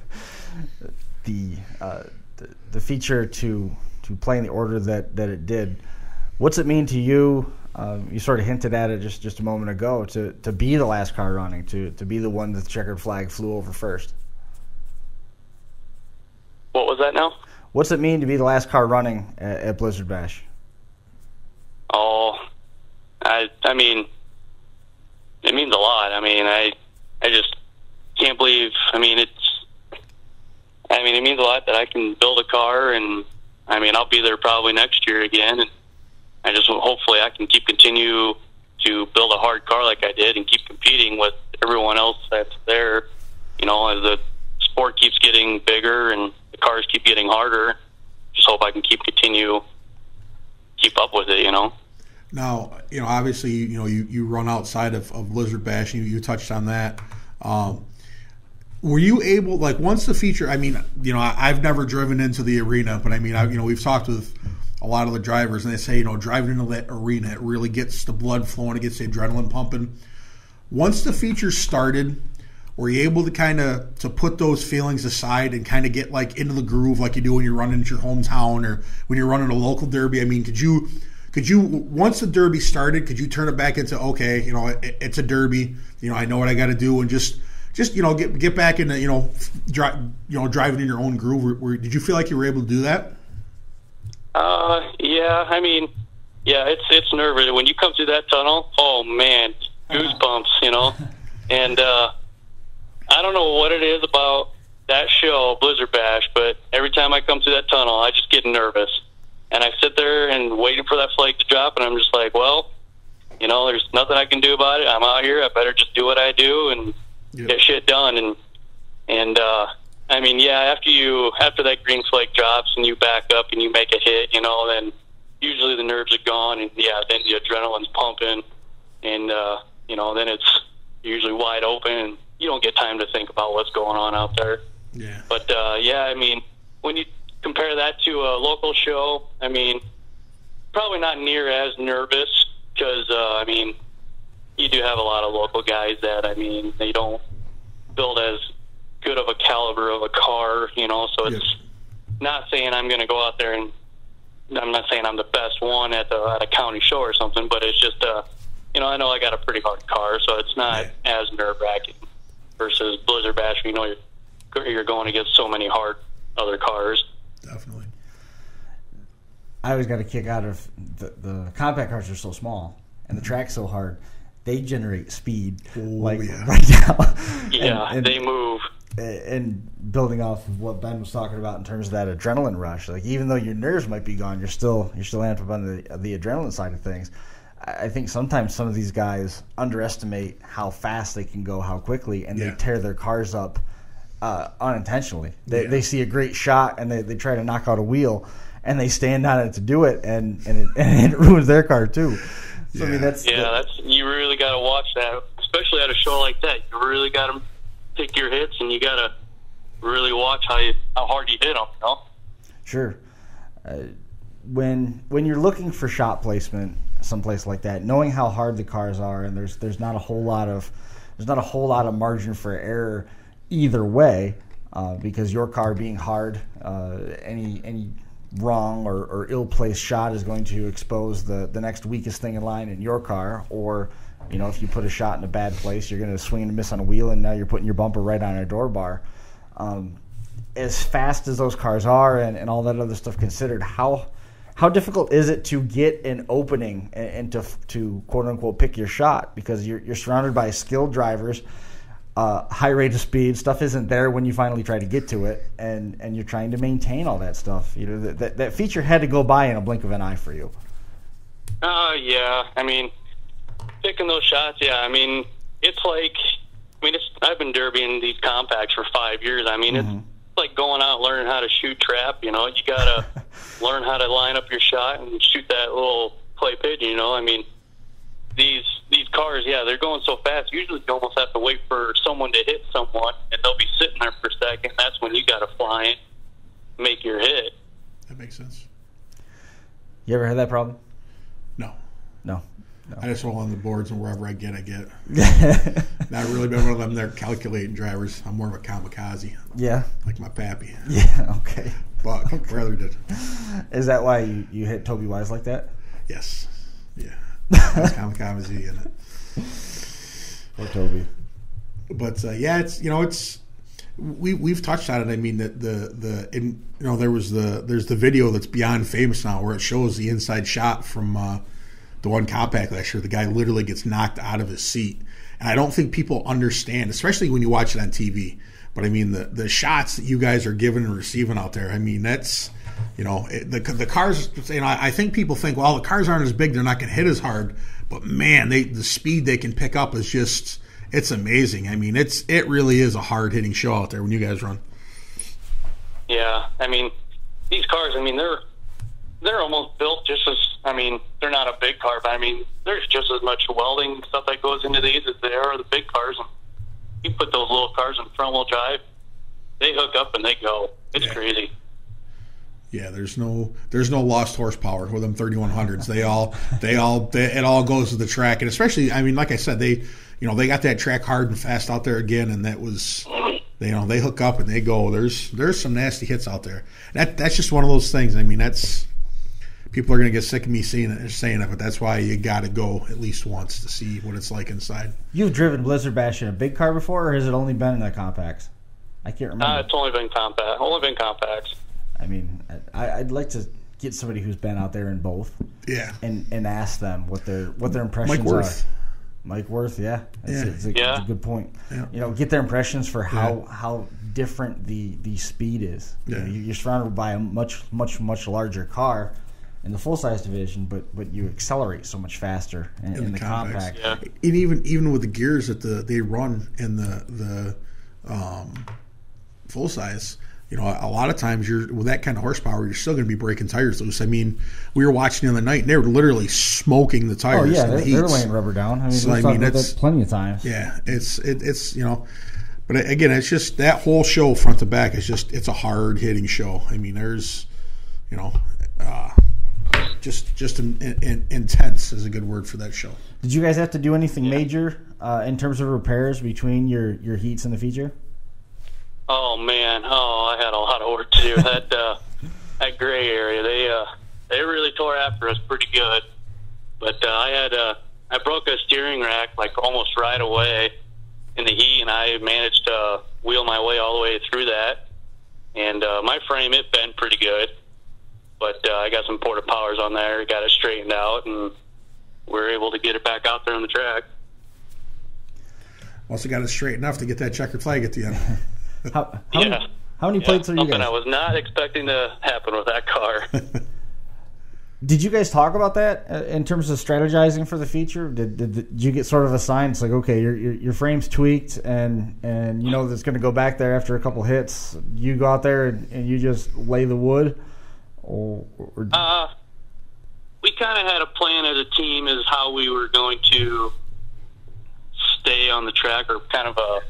B: The feature to play in the order that it did, what's it mean to you? You sort of hinted at it just a moment ago, to be the last car running, to be the one that the checkered flag flew over first.
E: What was that now?
B: What's it mean to be the last car running at Blizzard Bash?
E: Oh, it means a lot. I just can't believe. It means a lot that I can build a car, and I'll be there probably next year again, and hopefully I can continue to build a hard car like I did and keep competing with everyone else that's there. As the sport keeps getting bigger and the cars keep getting harder, just hope I can keep up with it.
C: Now, obviously, you run outside of Blizzard Bash, and you touched on that. Were you able, once the feature? I've never driven into the arena, but we've talked with a lot of the drivers, and they say, driving into that arena, it really gets the blood flowing, it gets the adrenaline pumping. Once the feature started, were you able to kind of to put those feelings aside and kind of get like into the groove like you do when you're running at your hometown or when you're running a local derby? I mean, could you once the derby started, could you turn it back into, okay, it's a derby, I know what I got to do, and just get back into driving in your own groove? Did you feel like you were able to do that?
E: Yeah. I mean, yeah, it's nervous when you come through that tunnel. Oh man, goosebumps, and I don't know what it is about that show, Blizzard Bash, but every time I come through that tunnel, I just get nervous. And I sit there and waiting for that flag to drop, and I'm just like, well, there's nothing I can do about it. I'm out here. I better just do what I do and get shit done. And I mean, yeah, after that green flag drops and you back up and you make a hit, then usually the nerves are gone, and then the adrenaline's pumping, and then it's usually wide open, and you don't get time to think about what's going on out there.
C: Yeah.
E: But I mean, when you compare that to a local show, I mean, probably not near as nervous because, I mean, you do have a lot of local guys that, I mean, they don't build as good of a caliber of a car, so it's not saying I'm going to go out there and I'm not saying I'm the best one at a county show or something, but it's just, I know I got a pretty hard car, so it's not as nerve-wracking versus Blizzard Bash, you're going against so many hard other cars.
C: Definitely.
B: I always got a kick out of the compact cars are so small and the track's so hard. They generate speed right now.
E: Yeah, and they move.
B: And building off of what Ben was talking about in terms of that adrenaline rush, like even though your nerves might be gone, you're still amped up on the adrenaline side of things. I think sometimes some of these guys underestimate how fast they can go, how quickly, and they tear their cars up unintentionally. They see a great shot and they try to knock out a wheel, and they stand on it to do it, and it ruins their car too. So I mean, that's
E: you really got to watch that, especially at a show like that. You really got to pick your hits, and you got to really watch how hard you hit them.
B: Sure. When you're looking for shot placement someplace like that, knowing how hard the cars are, and there's not a whole lot of margin for error either way, because your car being hard, any wrong or ill-placed shot is going to expose the next weakest thing in line in your car, or if you put a shot in a bad place, you're going to swing and miss on a wheel, and now you're putting your bumper right on a door bar. As fast as those cars are and all that other stuff considered, how difficult is it to get an opening and to quote-unquote pick your shot? Because you're surrounded by skilled drivers, high rate of speed. Stuff isn't there when you finally try to get to it, and you're trying to maintain all that stuff. That feature had to go by in a blink of an eye for you.
E: Yeah. I mean, picking those shots, I mean, it's like, I've been derbying these compacts for 5 years. I mean, it's like going out and learning how to shoot trap. You got to learn how to line up your shot and shoot that little clay pigeon. I mean, these cars, they're going so fast. Usually you almost have to wait for someone to hit someone, and they'll be sitting there for a second. That's when you got to fly in, make your hit.
C: That makes sense.
B: You ever had that problem?
C: No. I just roll on the boards, and wherever I get. Not really been one of them there calculating drivers. I'm more of a kamikaze.
B: Yeah.
C: Like my pappy.
B: Yeah, okay.
C: Buck, brother did.
B: Is that why you hit Toby Wise like that?
C: Yes. Yeah. That's kamikaze in it.
B: Or Toby.
C: But it's we've touched on it. I mean there's the video that's beyond famous now where it shows the inside shot from the one compact last year. The guy literally gets knocked out of his seat, and I don't think people understand, especially when you watch it on TV. But I mean the shots that you guys are giving and receiving out there. I mean that's the cars. I think people think, well, the cars aren't as big, they're not going to hit as hard. But man, the speed they can pick up is just. It's amazing. I mean, it really is a hard-hitting show out there when you guys run.
E: Yeah, I mean, these cars, I mean, they're almost built just as, I mean, they're not a big car, but I mean, there's just as much welding and stuff that goes into these as there are the big cars. And you put those little cars in front-wheel drive, they hook up and they go. It's crazy.
C: Yeah, there's no lost horsepower with them 3100s. It all goes to the track, and especially, I mean, like I said, they got that track hard and fast out there again, and that was, they hook up and they go. There's some nasty hits out there. That's just one of those things. I mean, people are gonna get sick of me saying it, but that's why you got to go at least once to see what it's like inside.
B: You've driven Blizzard Bash in a big car before, or has it only been in the compacts? I can't remember.
E: It's only been compacts.
B: I mean, I'd like to get somebody who's been out there in both,
C: yeah,
B: and ask them what their impressions
C: Mike Worth.
B: are. Mike Worth, yeah, it's a good point.
C: Yeah.
B: Get their impressions for how different the speed is.
C: Yeah.
B: You're surrounded by a much larger car in the full size division, but you accelerate so much faster in the compact.
E: Yeah.
C: And even with the gears that they run in the full size. A lot of times with that kind of horsepower, you're still going to be breaking tires loose. I mean, we were watching the other night, and they were literally smoking the tires.
B: Oh yeah, they're laying rubber down. I mean,
C: so,
B: we've talked about that plenty of times.
C: Yeah, it's but again, it's just that whole show front to back is it's a hard hitting show. I mean, there's just intense is a good word for that show.
B: Did you guys have to do anything major in terms of repairs between your heats and the feature?
E: Oh man, I had a lot of work to do. That gray area, they really tore after us pretty good. But I broke a steering rack like almost right away in the heat, and I managed to wheel my way all the way through that. And my frame, it bent pretty good, but I got some porta powers on there, got it straightened out, and we were able to get it back out there on the track.
C: Also got it straight enough to get that checkered flag at the end.
B: How many plates are you guys?
E: Something I was not expecting to happen with that car.
B: Did you guys talk about that in terms of strategizing for the feature? Did you get sort of assigned? It's like, okay, your frame's tweaked, and that's going to go back there after a couple hits. You go out there and you just lay the wood, or
E: we kind of had a plan as a team as how we were going to stay on the track, or kind of a.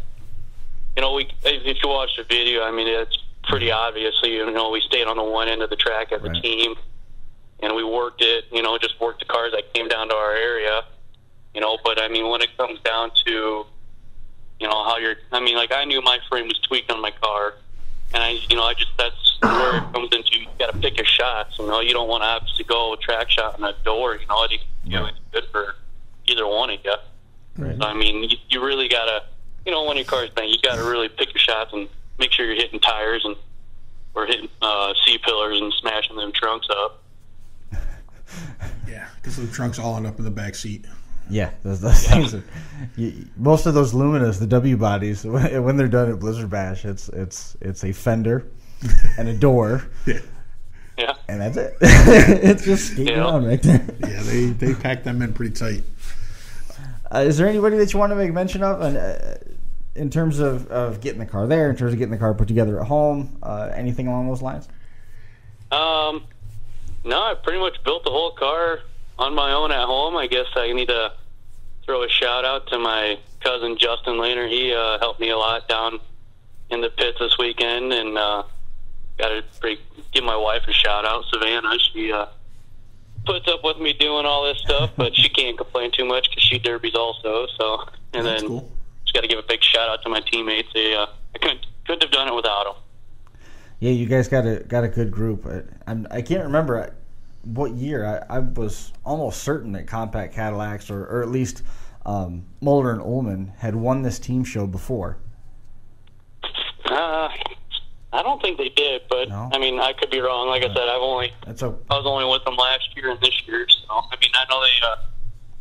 E: If you watch the video, I mean, it's pretty obviously, we stayed on the one end of the track as a team, and we worked it, just worked the cars that came down to our area, but I mean, when it comes down to, I knew my frame was tweaked on my car, and that's where it comes into, you got to pick your shots, you don't want to obviously go track shot in a door, it's good for either one of you.
B: Right.
E: So, I mean, you really got to, when your car's bang, you got to really pick your shots and make sure you're hitting tires or hitting C-pillars and smashing them trunks up.
C: Yeah, because the trunks all end up in the back seat.
B: Yeah, those things. Most of those Luminas, the W bodies, when they're done at Blizzard Bash, it's a fender and a door.
E: Yeah,
B: and that's it. It's just skating on right there.
C: Yeah, they pack them in pretty tight.
B: Is there anybody that you want to make mention of? In terms of getting the car there, in terms of getting the car put together at home, anything along those lines?
E: No, I pretty much built the whole car on my own at home. I guess I need to throw a shout out to my cousin Jason Lehner. He helped me a lot down in the pits this weekend, and got to give my wife a shout out, Savannah. She puts up with me doing all this stuff, but she can't complain too much because she derbies also. So, and
C: That's
E: then
C: cool.
E: Just got to give a big shout out to my teammates. I couldn't have done it without them.
B: Yeah, you guys got a good group. I can't remember what year. I was almost certain that Compact Cadillacs, or at least Mulder and Ullman, had won this team show before.
E: I don't think they did, but
B: No?
E: I mean, I could be wrong. Like I said, I was only with them last year and this year. So I mean, I know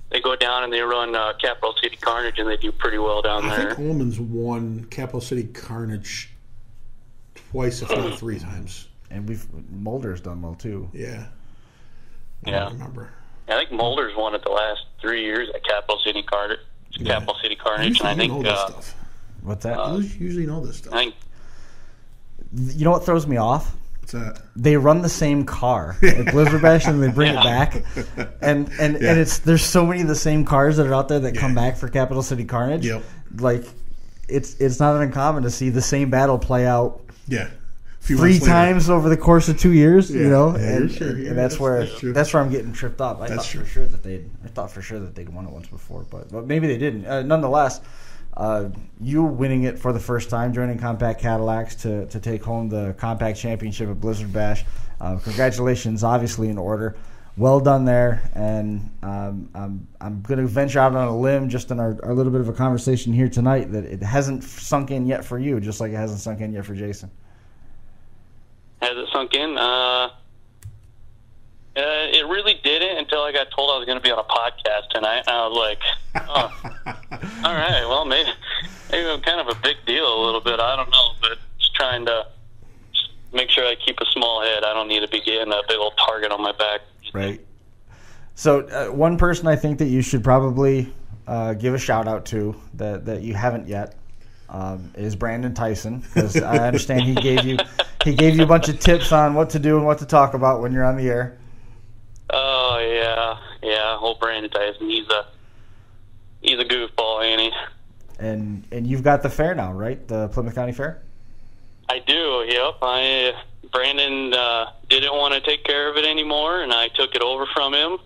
E: they go down and they run Capital City Carnage, and they do pretty well down there.
C: I think Ullman's won Capital City Carnage twice, if not three times.
B: And Mulder's done well too.
C: Yeah. I
E: Yeah.
C: don't remember.
E: I think Mulder's won it the last 3 years at Capital City Carnage. Capital City Carnage, and I think
C: know this stuff.
B: What's that?
C: You usually know this stuff.
E: I think
B: You know what throws me off?
C: What's that?
B: They run the same car at Blizzard Bash, and they bring it back, and there's so many of the same cars that are out there that come back for Capital City Carnage.
C: Yep.
B: Like it's not uncommon to see the same battle play out.
C: Yeah. few
B: 3
C: months later.
B: times over the course of 2 years.
C: Yeah.
B: You know,
C: Yeah,
B: and,
C: sure. Yeah,
B: and that's where I'm getting tripped up. I thought for sure that they'd won it once before, but maybe they didn't. Nonetheless, you winning it for the first time, joining Compact Cadillacs to take home the Compact Championship at Blizzard Bash. Congratulations, obviously in order. Well done there, and I'm going to venture out on a limb just in our little bit of a conversation here tonight that it hasn't sunk in yet for you, just like it hasn't sunk in yet for Jason.
E: Has it sunk in? It really didn't until I got told I was going to be on a podcast tonight, and I was like, oh, all right, well, maybe I'm kind of a big deal a little bit. I don't know, but just trying to make sure I keep a small head. I don't need to be getting a big old target on my back.
B: Right. So one person I think that you should probably give a shout out to that you haven't yet is Brandon Tyson, because I understand he gave you a bunch of tips on what to do and what to talk about when you're on the air.
E: Oh yeah. Old Brandon Tyson. He's a goofball, ain't he?
B: And you've got the fair now, right? The Plymouth County Fair.
E: I do. Yep. Brandon didn't want to take care of it anymore, and I took it over from him,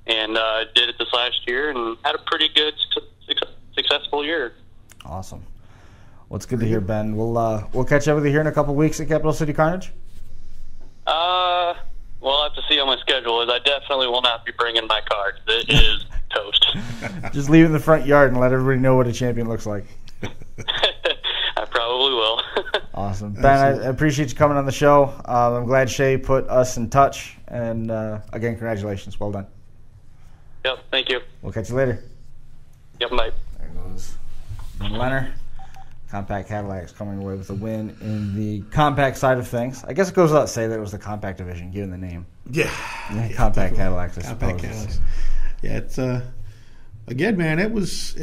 E: and did it this last year, and had a pretty good, successful year.
B: Awesome. Well, it's good to hear, Ben. We'll catch up with you here in a couple weeks at Capital City Carnage.
E: We'll have to see how my schedule is. I definitely will not be bringing my card. It is toast.
B: Just leave it in the front yard and let everybody know what a champion looks like.
E: I probably will.
B: Awesome. Ben, I appreciate you coming on the show. I'm glad Shay put us in touch. And, again, congratulations. Well done.
E: Yep, thank you.
B: We'll catch you later.
E: Yep, bye.
B: There goes Ben Lehner. Compact Cadillacs coming away with a win in the compact side of things. I guess it goes without saying that it was the compact division, given the name.
C: Yeah,
B: Compact Cadillacs, I
C: Compact
B: suppose.
C: Cadillacs. Yeah, it's again, man. It was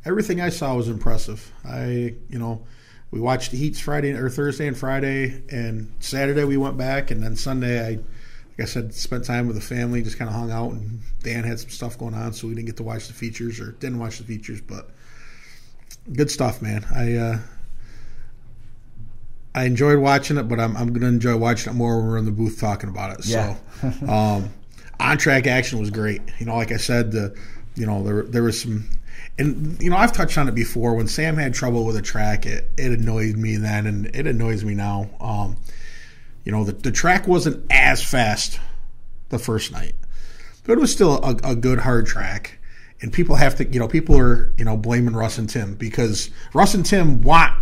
C: everything I saw was impressive. We watched the heats Thursday and Friday, and Saturday we went back, and then Sunday like I said, spent time with the family, just kind of hung out, and Dan had some stuff going on, so we didn't get to watch the features, or didn't watch the features, but good stuff, man. I enjoyed watching it, but I'm going to enjoy watching it more when we're in the booth talking about it. Yeah. So, on-track action was great. Like I said, there was some, and I've touched on it before. When Sam had trouble with a track, it annoyed me then, and it annoys me now. The track wasn't as fast the first night, but it was still a good hard track. And people have to, people are, blaming Russ and Tim, because Russ and Tim want,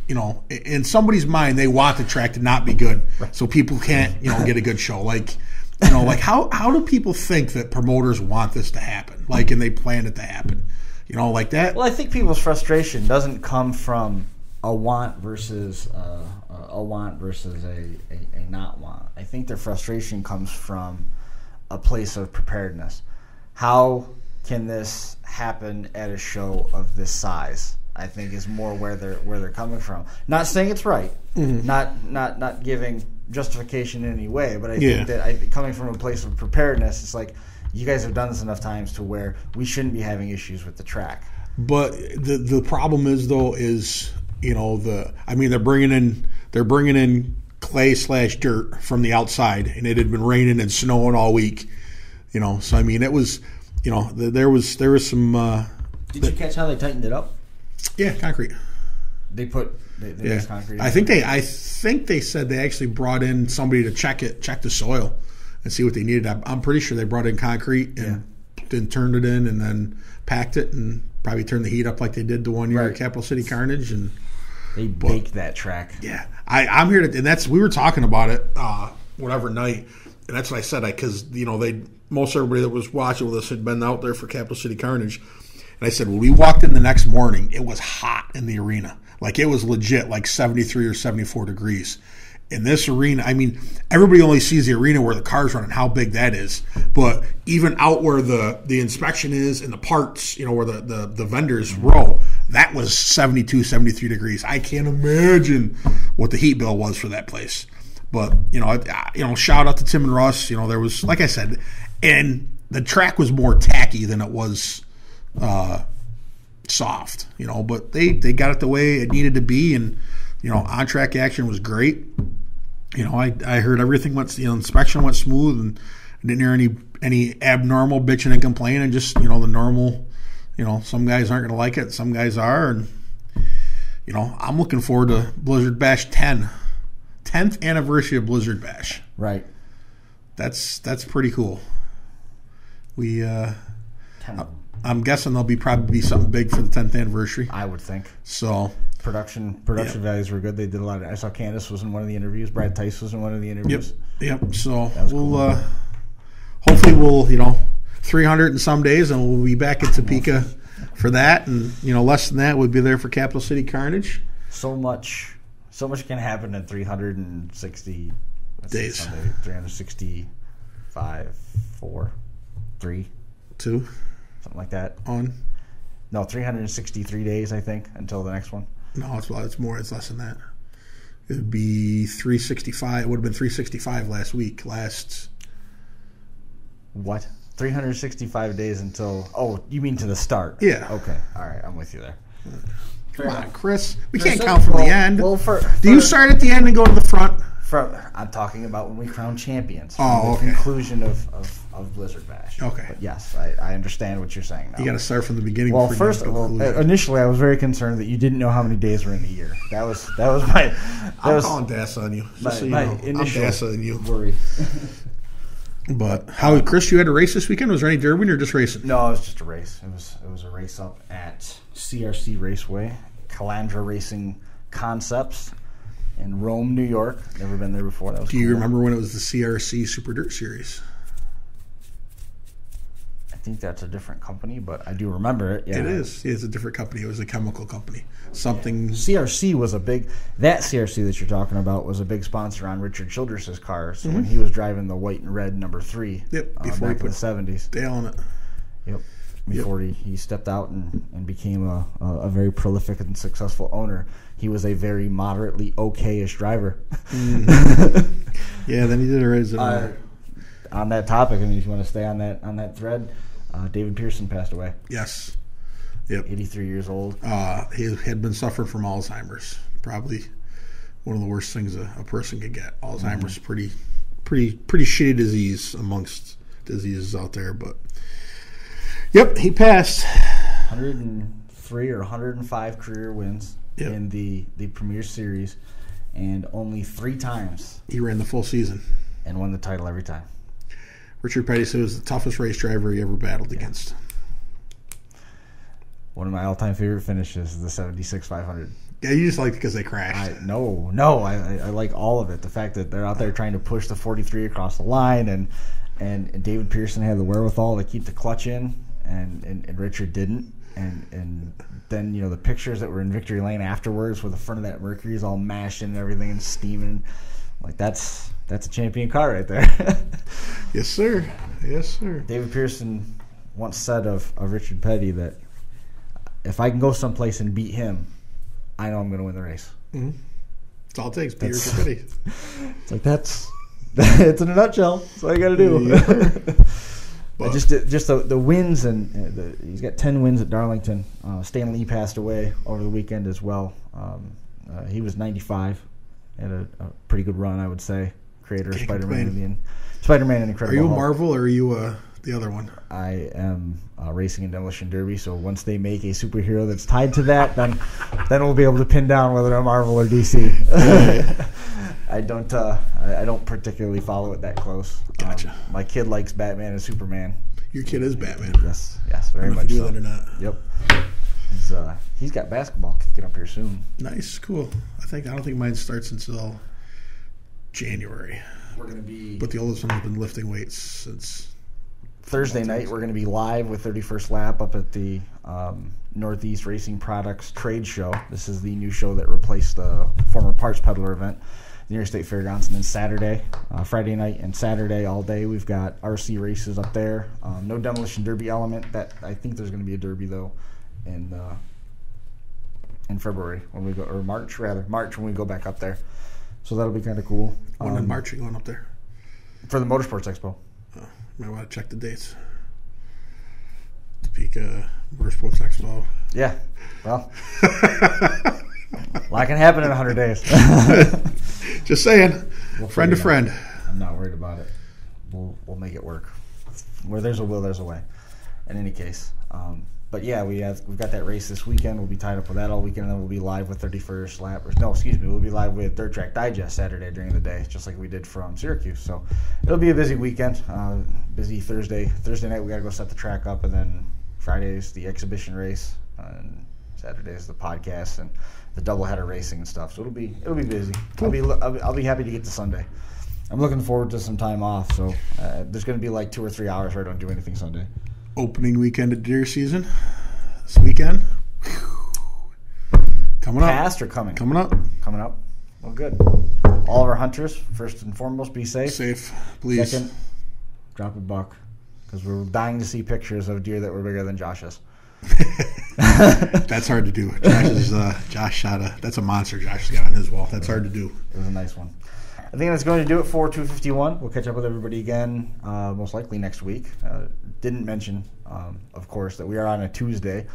C: in somebody's mind, they want the track to not be good, so people can't, get a good show. Like how do people think that promoters want this to happen? And they plan it to happen, like that.
B: Well, I think people's frustration doesn't come from a want versus a not want. I think their frustration comes from a place of preparedness. How can this happen at a show of this size? I think is more where they're coming from. Not saying it's right, not giving justification in any way, but I think that coming from a place of preparedness, it's like you guys have done this enough times to where we shouldn't be having issues with the track.
C: But the problem is they're bringing in clay / dirt from the outside, and it had been raining and snowing all week. So it was. There was some.
B: Did you catch how they tightened it up?
C: Yeah, concrete.
B: They used concrete.
C: I think they said they actually brought in somebody to check the soil, and see what they needed. I'm pretty sure they brought in concrete and then turned it in, and then packed it, and probably turned the heat up like they did the one year at Capital City Carnage, and
B: they baked that track.
C: Yeah, I'm here to, and we were talking about it whatever night, and that's what I said, because most everybody that was watching with us had been out there for Capital City Carnage. And I said, when we walked in the next morning, it was hot in the arena. It was legit, 73 or 74 degrees. In this arena, everybody only sees the arena where the cars run and how big that is. But even out where the inspection is and the parts, where the vendors row, that was 72, 73 degrees. I can't imagine what the heat bill was for that place. But, shout out to Tim and Russ. There was, like I said, and the track was more tacky than it was soft, but they got it the way it needed to be, and on-track action was great. I heard everything went, inspection went smooth, and I didn't hear any abnormal bitching and complaining. Just, the normal, some guys aren't going to like it, some guys are, and I'm looking forward to Blizzard Bash 10. 10th anniversary of Blizzard Bash.
B: Right.
C: That's pretty cool. I'm guessing there'll probably be something big for the 10th anniversary.
B: I would think.
C: So
B: production values were good. They did a lot of. I saw Candace was in one of the interviews. Brad Tice was in one of the interviews.
C: Yep. So
B: cool.
C: Hopefully we'll 300 in some days, and we'll be back at Topeka for that, and less than that, we'll be there for Capital City Carnage.
B: So much can happen in 360
C: days.
B: 365, 4, 3,
C: 2,
B: something like that. 363 days, I think, until the next one.
C: No, it's more. It's less than that. It would be 365. It would have been 365 last week.
B: What? 365 days until. Oh, you mean to the start?
C: Yeah.
B: Okay. All right. I'm with you there.
C: Come on, Chris. We can't count from the end.
B: Well,
C: do you start at the end and go to the front?
B: I'm talking about when we crown champions.
C: Oh, okay.
B: The conclusion of Blizzard Bash.
C: Okay.
B: But yes, I understand what you're saying now.
C: You got to start from the beginning.
B: Well, initially I was very concerned that you didn't know how many days were in a year. That was my.
C: I'm calling DAS on you.
B: My initial
C: I'm DAS on you.
B: Worry.
C: But how, Chris? You had a race this weekend? Was there any derby or just racing?
B: No, it was just a race. It was a race up at CRC Raceway, Calandra Racing Concepts. In Rome, New York. Never been there before. That was
C: Do you remember when it was the CRC Super Dirt Series?
B: I think that's a different company, but I do remember it. Yeah.
C: It is. It's a different company. It was a chemical company. Something.
B: CRC was that CRC that you're talking about was a big sponsor on Richard Childress's car. So when he was driving the white and red number 3.
C: Yep. Before
B: back in the 70s.
C: Dale on it.
B: Yep. Before he stepped out and became a very prolific and successful owner. He was a very moderately okay-ish driver.
C: Yeah, then he did a raise.
B: On that topic, if you want to stay on that thread, David Pearson passed away.
C: Yes. Yep.
B: 83 years old.
C: He had been suffering from Alzheimer's. Probably one of the worst things a person could get. Alzheimer's, pretty shitty disease amongst diseases out there, but. Yep, he passed.
B: 103 or 105 career wins in the Premier Series, and only 3 times
C: he ran the full season
B: and won the title every time.
C: Richard Petty said it was the toughest race driver he ever battled against.
B: One of my all-time favorite finishes is the 76 500.
C: Yeah, you just like it because they crashed.
B: No, I like all of it. The fact that they're out there trying to push the 43 across the line, and David Pearson had the wherewithal to keep the clutch in. And Richard didn't, and then the pictures that were in Victory Lane afterwards, where the front of that Mercury is all mashed in and everything and steaming, like that's a champion car right there.
C: Yes, sir.
B: David Pearson once said of Richard Petty that if I can go someplace and beat him, I know I'm going to win the race.
C: Mm-hmm. That's all it takes. Beat Richard Petty.
B: It's like it's in a nutshell. That's all you got to do.
C: Yeah.
B: But just the wins, and he's got 10 wins at Darlington. Stan Lee passed away over the weekend as well. He was 95, had a pretty good run, I would say. Creator of Spider-Man and Incredible
C: Are you a
B: Hulk.
C: Marvel or are you the other one?
B: I am Racing and Demolition Derby. So once they make a superhero that's tied to that, then we'll be able to pin down whether I'm Marvel or DC. I don't particularly follow it that close.
C: Gotcha.
B: My kid likes Batman and Superman.
C: Your kid is Batman.
B: Yes, very much
C: so. I don't know if you do
B: so.
C: that or not.
B: Yep. He's got basketball kicking up here soon.
C: Nice, cool. I don't think mine starts until January.
B: We're going to be.
C: But the oldest one has been lifting weights since
B: Thursday night. We're going to be live with 31st Lap up at the Northeast Racing Products Trade Show. This is the new show that replaced the former Parts Peddler event. The Interstate Fairgrounds, and then Saturday, Friday night and Saturday all day, we've got RC races up there. No Demolition Derby element. That I think there's going to be a Derby though, in February when we go, or March when we go back up there. So that'll be kind of cool.
C: When in March are you going up there?
B: For the Motorsports Expo.
C: Might want to check the dates. Topeka Motorsports Expo.
B: Yeah. Well. A lot can happen in 100 days.
C: Just saying. Friend to friend.
B: I'm not worried about it. We'll make it work. Where there's a will, there's a way. In any case. But yeah, we've got that race this weekend. We'll be tied up with that all weekend, and then we'll be live with 31st lap. We'll be live with Dirt Track Digest Saturday during the day, just like we did from Syracuse. So it'll be a busy weekend. Busy Thursday. Thursday night we got to go set the track up, and then Friday's the exhibition race, and Saturday's the podcast and the doubleheader racing and stuff. So it'll be busy. Cool. I'll be happy to get to Sunday. I'm looking forward to some time off. So there's going to be like 2 or 3 hours where I don't do anything Sunday.
C: Opening weekend of deer season this weekend. Coming up.
B: Past or coming?
C: Coming up.
B: Coming up. Well, good. All of our hunters, first and foremost, be safe.
C: Safe, please.
B: Second, drop a buck, because we're dying to see pictures of deer that were bigger than Josh's.
C: That's hard to do. Josh shot that's a monster Josh got on his wall. That's hard to do.
B: It was a nice one. I think that's going to do it for 251. We'll catch up with everybody again, most likely next week. Didn't mention, of course, that we are on a Tuesday.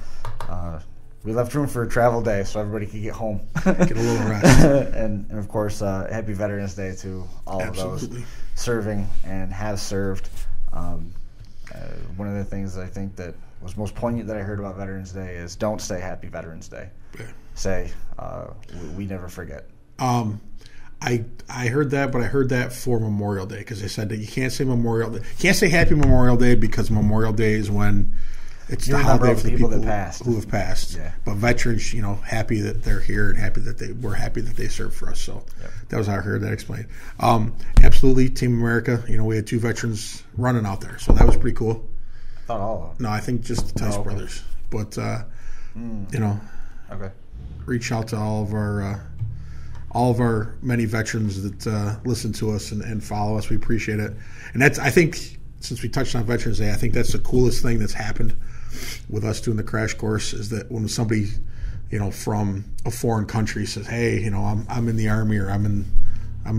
B: We left room for a travel day so everybody could get home.
C: Get a little rest.
B: and of course, happy Veterans Day to all
C: Absolutely.
B: of those serving and have served. One of the things I think that was most poignant that I heard about Veterans Day is don't say Happy Veterans Day.
C: Yeah.
B: Say, we never forget.
C: I heard that, but I heard that for Memorial Day because they said that you can't say Memorial Day. You can't say Happy Memorial Day because Memorial Day is when it's the holiday for the people
B: that passed.
C: Who have passed.
B: Yeah.
C: But veterans, happy that they're here and happy that we're happy that they served for us. So That was how I heard that explained. Absolutely, Team America. We had 2 veterans running out there, so that was pretty cool.
B: I thought all of them.
C: No, I think just the Tice brothers. But
B: okay.
C: Reach out to all of our many veterans that listen to us and follow us. We appreciate it. And I think, since we touched on Veterans Day, I think that's the coolest thing that's happened with us doing the crash course is that when somebody, from a foreign country says, hey, I'm in the Army or I'm in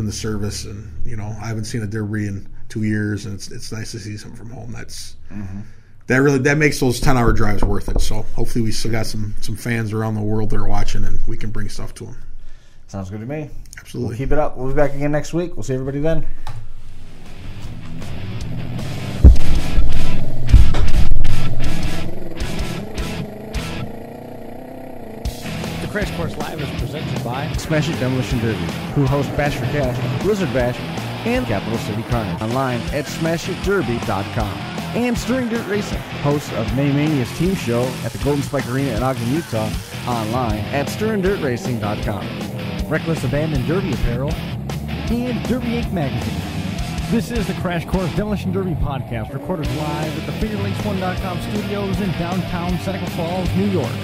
C: the service and, I haven't seen a derby in 2 years and it's nice to see something from home. That's that makes those 10-hour drives worth it. So hopefully we still got some fans around the world that are watching and we can bring stuff to them.
B: Sounds good to me.
C: Absolutely.
B: We'll keep it up. We'll be back again next week. We'll see everybody then. The Crash Course Live is presented by Smash It Demolition Derby, who host Bash for Cash, Blizzard Bash, and Capital City Carnage. Online at smashitderby.com. And Stirring Dirt Racing, hosts of May Mania's team show at the Golden Spike Arena in Ogden, Utah. Online at stirringdirtracing.com. Reckless Abandon Derby Apparel, and Derby Inc. Magazine. This is the Crash Course Demolition Derby podcast, recorded live at the FingerLakes1.com studios in downtown Seneca Falls, New York.